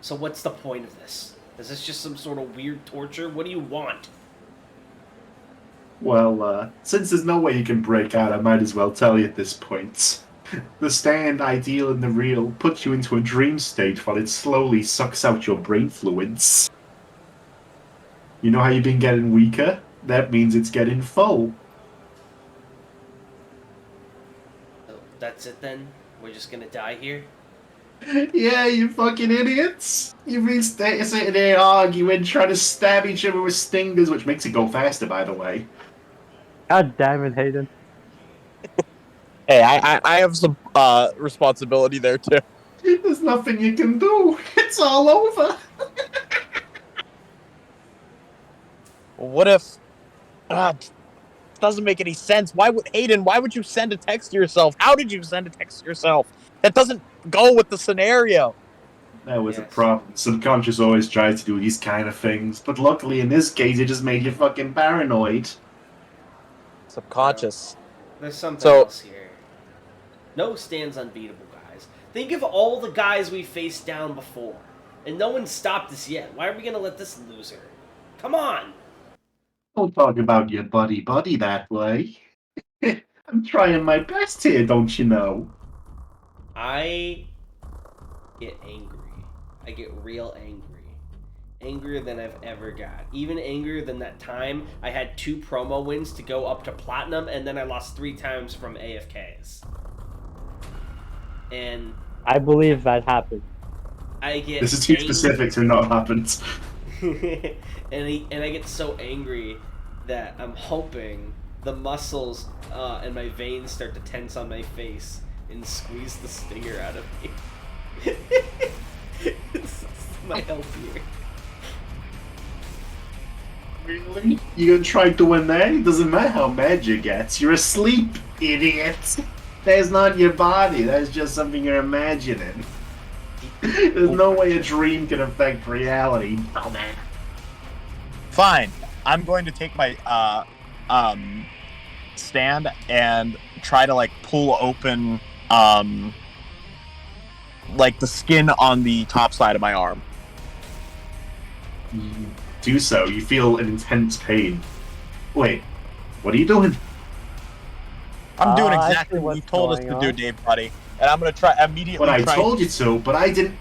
So what's the point of this? Is this just some sort of weird torture? What do you want? Well, since there's no way you can break out, I might as well tell you at this point. The stand, ideal and the real, puts you into a dream state while it slowly sucks out your brain fluids. You know how you've been getting weaker? That means it's getting full. So that's it then? We're just gonna die here? Yeah, you fucking idiots! You've been sitting there arguing, trying to stab each other with stingers, which makes it go faster, by the way. God damn it, Hayden. Hey, I have some responsibility there too. There's nothing you can do. It's all over. What if? It doesn't make any sense. Why would you send a text to yourself? How did you send a text to yourself? That doesn't go with the scenario. That was a Yes. problem. Subconscious always tries to do these kind of things, but luckily in this case it just made you fucking paranoid. Subconscious. There's something So- else here. No stand's unbeatable, guys. Think of all the guys we faced down before. And no one stopped us yet. Why are we gonna let this loser? Come on! Don't talk about your buddy that way. I'm trying my best here, don't you know? I get angry. I get real angry. Angrier than I've ever got. Even angrier than that time I had 2 promo wins to go up to platinum and then I lost 3 times from AFKs. And I believe that happened. I get This is too angry. specific to not happened. and I get so angry that I'm hoping the muscles and my veins start to tense on my face and squeeze the stinger out of me. This is my help here. Really? You gonna try to win that? It doesn't matter how mad you get. You're asleep, idiot. That's not your body. That's just something you're imagining. There's no way a dream can affect reality. Oh man. Fine. I'm going to take my stand and try to like pull open like the skin on the top side of my arm. You do so. You feel an intense pain. Wait, what are you doing? I'm doing I see exactly what you what's told us to going do, on. Dave Buddy. And I'm gonna try immediately. When I told you to, but I didn't.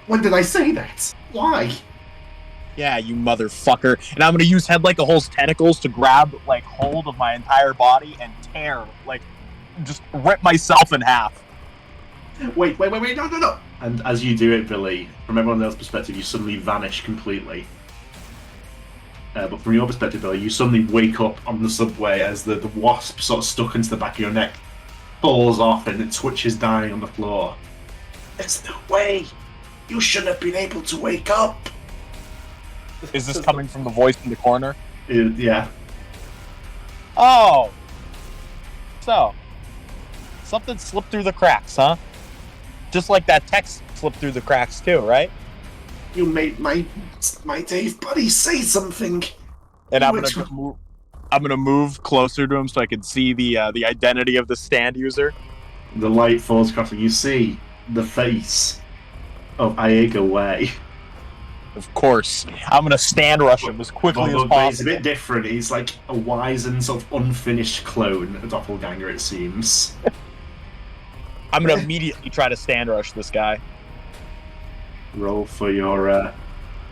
When did I say that? Why? Yeah, you motherfucker. And I'm gonna use Head Like a Hole's tentacles to grab like hold of my entire body and tear, like just rip myself in half. Wait, no. And as you do it, Billy, from everyone else's perspective, you suddenly vanish completely. But from your perspective, Billy, you suddenly wake up on the subway as the wasp sort of stuck into the back of your neck falls off and it twitches dying on the floor. There's no way! You shouldn't have been able to wake up! Is this coming from the voice in the corner? Yeah. Oh! So, something slipped through the cracks, huh? Just like that text slipped through the cracks too, right? You made my Dave Buddy say something! And I'm Which- gonna move closer to him so I can see the identity of the stand user. The light falls across and you see the face of Aega Way. Of course. I'm going to stand rush him as quickly as But it's a possible. bit different. He's like a wizened, sort of unfinished clone, a doppelganger, it seems. I'm going to immediately try to stand rush this guy. Roll for your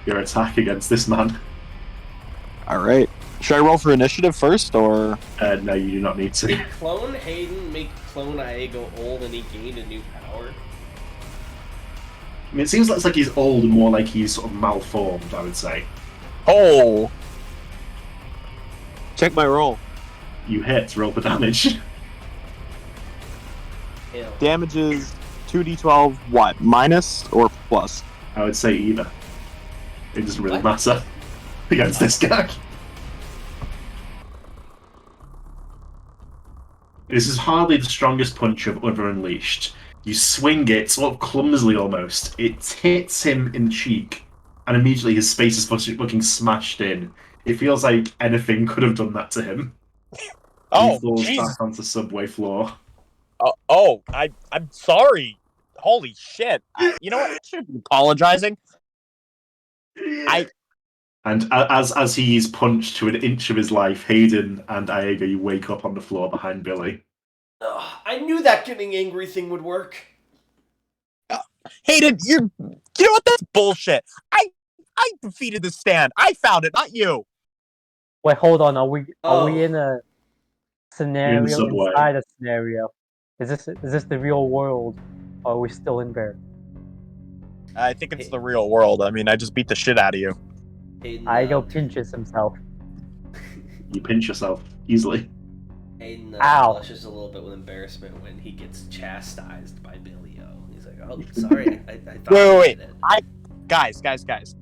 attack against this man. All right. Should I roll for initiative first, or? No, you do not need to. Did clone Hayden make clone Aego old and he gained a new power? I mean, it seems less like he's old and more like he's sort of malformed, I would say. Oh! Check my roll. You hit, roll for damage. Ew. Damage is 2d12, what? Minus or plus? I would say either. It doesn't really What? matter against this guy. This is hardly the strongest punch you've ever unleashed. You swing it, sort of clumsily almost. It hits him in the cheek, and immediately his face is looking smashed in. It feels like anything could have done that to him. Oh, he falls Jesus. back onto the subway floor. I'm sorry. Holy shit. You know what? I should be apologizing. And as he's punched to an inch of his life, Hayden and Aega, you wake up on the floor behind Billy. Ugh, I knew that getting angry thing would work. Hayden, you know what? That's bullshit. I defeated the stand. I found it, not you. Wait, hold on. Are we Oh. in a scenario subway. inside a scenario? Is this the real world, or are we still in there? I think it's the real world. I mean, I just beat the shit out of you. Hayden, Aego pinches himself. You pinch yourself easily. Hayden Ow. blushes a little bit with embarrassment when he gets chastised by Billy O. He's like, "Oh, sorry, I thought Wait. I did it." Guys.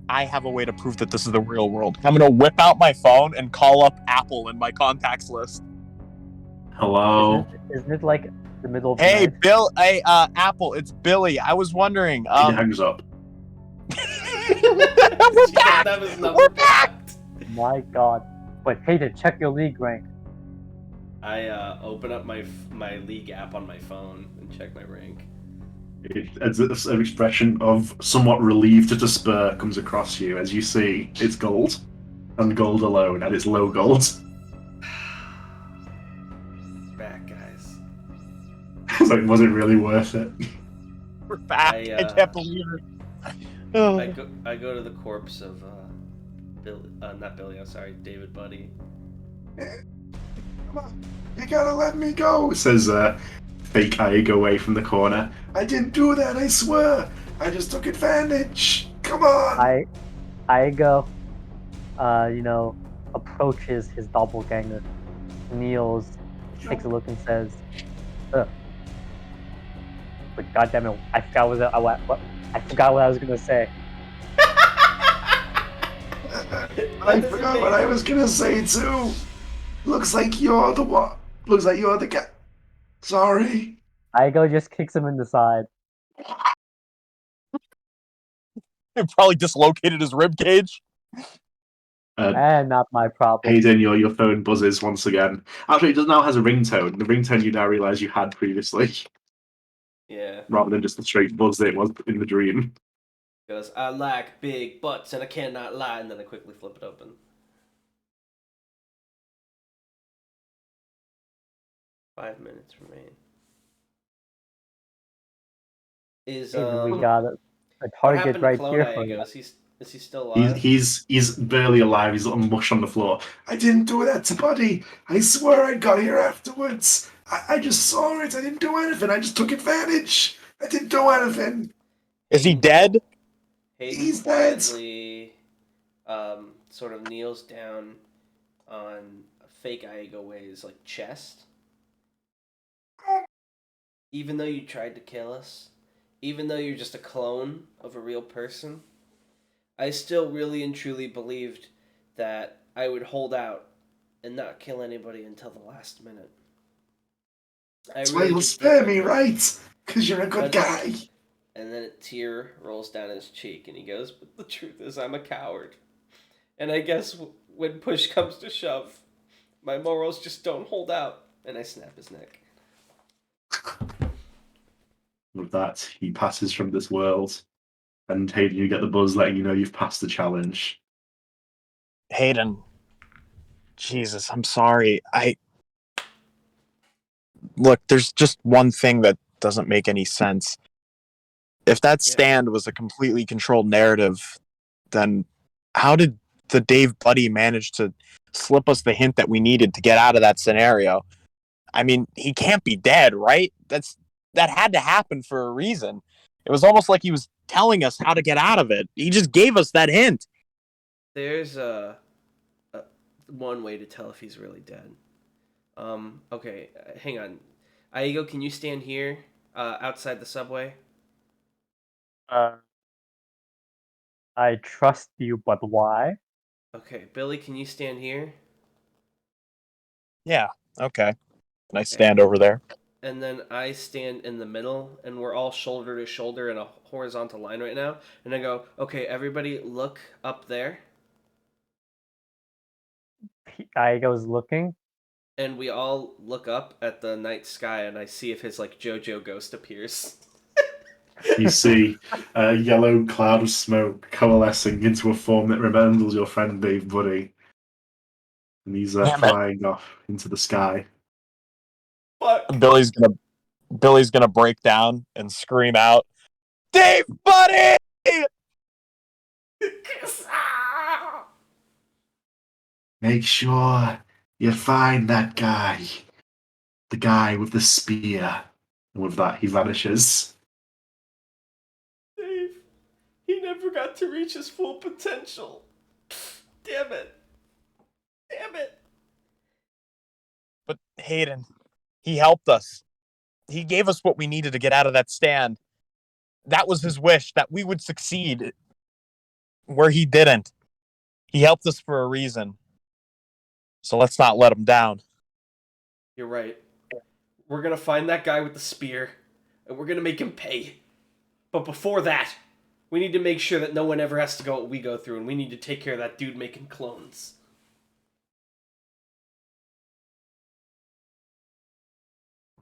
I have a way to prove that this is the real world. I'm gonna whip out my phone and call up Apple in my contacts list. Hello. Isn't it like the middle of the Hey, night? Bill. Hey, Apple. It's Billy. I was wondering. He hangs up. We're She back. doesn't have his number We're back. My God. Wait, Hayden, check your league rank. I open up my league app on my phone and check my rank. It's an expression of somewhat relieved despair comes across you as you see it's gold, and gold alone, and it's low gold. Back, guys. It's like, was it really worth it? We're back. I can't believe it. I go to the corpse of not Billy. I'm sorry, David Buddy. Come on, you gotta let me go, says fake Aega away from the corner. I didn't do that, I swear. I just took advantage. Come on. Aego, approaches his doppelganger, kneels, takes a look, and says, "Ugh. But goddamn it, I forgot what I was gonna say." I forgot what I was gonna say too. Looks like you're the one. Looks like you're the guy. Sorry. Aego just kicks him in the side. It probably dislocated his rib cage. And not my problem. Hayden, your phone buzzes once again. Actually, it now has a ringtone. The ringtone you now realise you had previously, Yeah. rather than just the straight buzz that it was in the dream. Goes, I like big butts and I cannot lie, and then I quickly flip it open. "5 minutes remain." Is We got a what target happened to right Clone here for Aego? you. Is he still alive? He's barely alive. He's a little mush on the floor. I didn't do that to Buddy. I swear I got here afterwards. I just saw it. I didn't do anything. I just took advantage. I didn't do anything. Is he dead? Hayden He's dead. quietly sort of kneels down on fake Aego Way's chest. Even though you tried to kill us, even though you're just a clone of a real person, I still really and truly believed that I would hold out and not kill anybody until the last minute. That's why you'll spare me, right? Because you're a good But- guy. And then a tear rolls down his cheek, and he goes, "But the truth is, I'm a coward. And I guess when push comes to shove, my morals just don't hold out." And I snap his neck. With that, he passes from this world, and Hayden, you get the buzz letting you know you've passed the challenge. Hayden, Jesus, I'm sorry. Look, there's just one thing that doesn't make any sense. If that stand was a completely controlled narrative, then how did the Dave buddy manage to slip us the hint that we needed to get out of that scenario? I mean, he can't be dead, right? That had to happen for a reason. It was almost like he was telling us how to get out of it. He just gave us that hint. There's one way to tell if he's really dead. Okay, hang on. Aigo, can you stand here, outside the subway? I trust you, but why? Okay, Billy, can you stand here? Yeah, okay. Can I stand over there? And then I stand in the middle, and we're all shoulder to shoulder in a horizontal line right now. And I go, okay, everybody look up there. I was looking. And we all look up at the night sky, and I see if his, like, Jojo ghost appears. You see a yellow cloud of smoke coalescing into a form that resembles your friend Dave Buddy. And he's flying off into the sky. Fuck! Billy's gonna break down and scream out, "Dave buddy!" Make sure you find that guy. The guy with the spear. And with that, he vanishes. Dave, he never got to reach his full potential. Damn it. Damn it. But Hayden, he helped us. He gave us what we needed to get out of that stand. That was his wish, that we would succeed where he didn't. He helped us for a reason. So let's not let him down. You're right. We're gonna find that guy with the spear, and we're gonna make him pay. But before that, we need to make sure that no one ever has to go what we go through, and we need to take care of that dude making clones.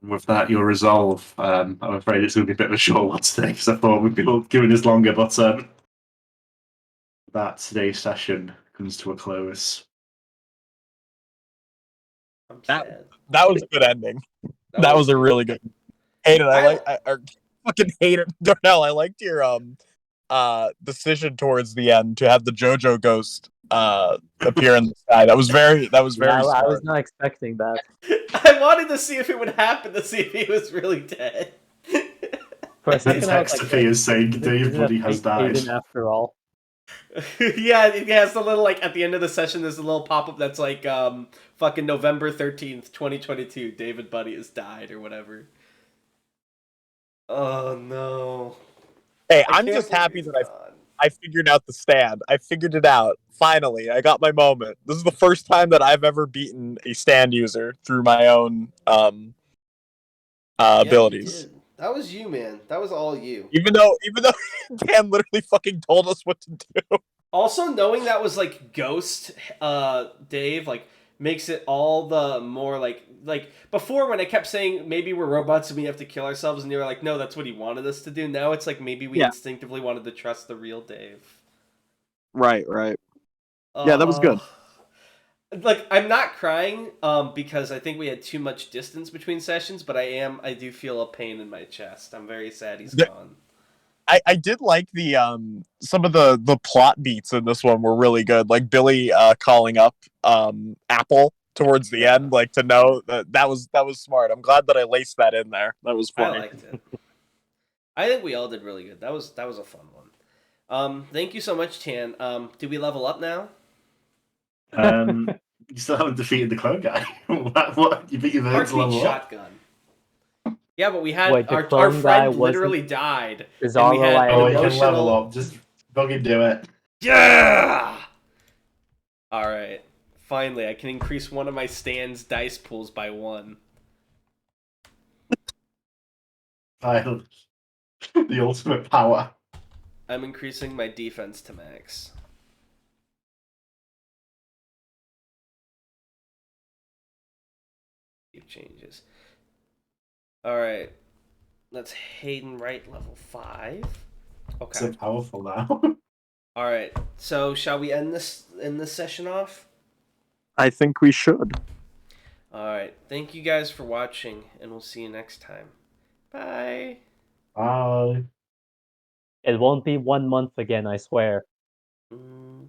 With that, your resolve. I'm afraid it's going to be a bit of a short one today because I thought we'd be giving this longer, but that today's session comes to a close. I'm sad. That was a good ending. That was a really good. Hated. I fucking hated Darnell. I liked your decision towards the end to have the Jojo ghost appear in the sky. That was very I smart. was not expecting that. I wanted to see if it would happen, to see if he was really dead. For a second, I was Text like, Sophia is saying Dave is it Buddy a has fake died. Hayden after all? Yeah, it has the little, like, at the end of the session, there's a little pop-up that's like, fucking November 13th, 2022, David Buddy has died, or whatever. Oh, no. Hey, I'm just happy that I figured out the stand. I figured it out. Finally, I got my moment. This is the first time that I've ever beaten a stand user through my own abilities. You did. That was you, man. That was all you. Even though Dan literally fucking told us what to do. Also, knowing that was, like, Ghost, Dave, like, makes it all the more, like, before when I kept saying maybe we're robots and we have to kill ourselves, and they were like, no, that's what he wanted us to do. Now it's like maybe we instinctively wanted to trust the real Dave. Right. Yeah, that was good. Like, I'm not crying, because I think we had too much distance between sessions, but I do feel a pain in my chest. I'm very sad he's gone. I did like the some of the plot beats in this one were really good. Like Billy calling up Apple towards the end, like to know that was smart. I'm glad that I laced that in there. That was funny. I liked it. I think we all did really good. That was a fun one. Thank you so much, Tan. Do we level up now? You still haven't defeated the clone guy. What? You think you've earned to level up? Shotgun. Yeah, but we had Wait, our clone friend guy literally died. Is And we all had like, Oh, an you can emotional... level up. Just fucking do it. Yeah! Alright. Finally, I can increase one of my stand's dice pools by 1. The ultimate power. I'm increasing my defense to max. Changes. All right. That's Hayden Wright, level 5. Okay. So powerful now. All right. So shall we end this session off? I think we should. All right. Thank you guys for watching, and we'll see you next time. Bye. Bye. It won't be 1 month again, I swear. Mm.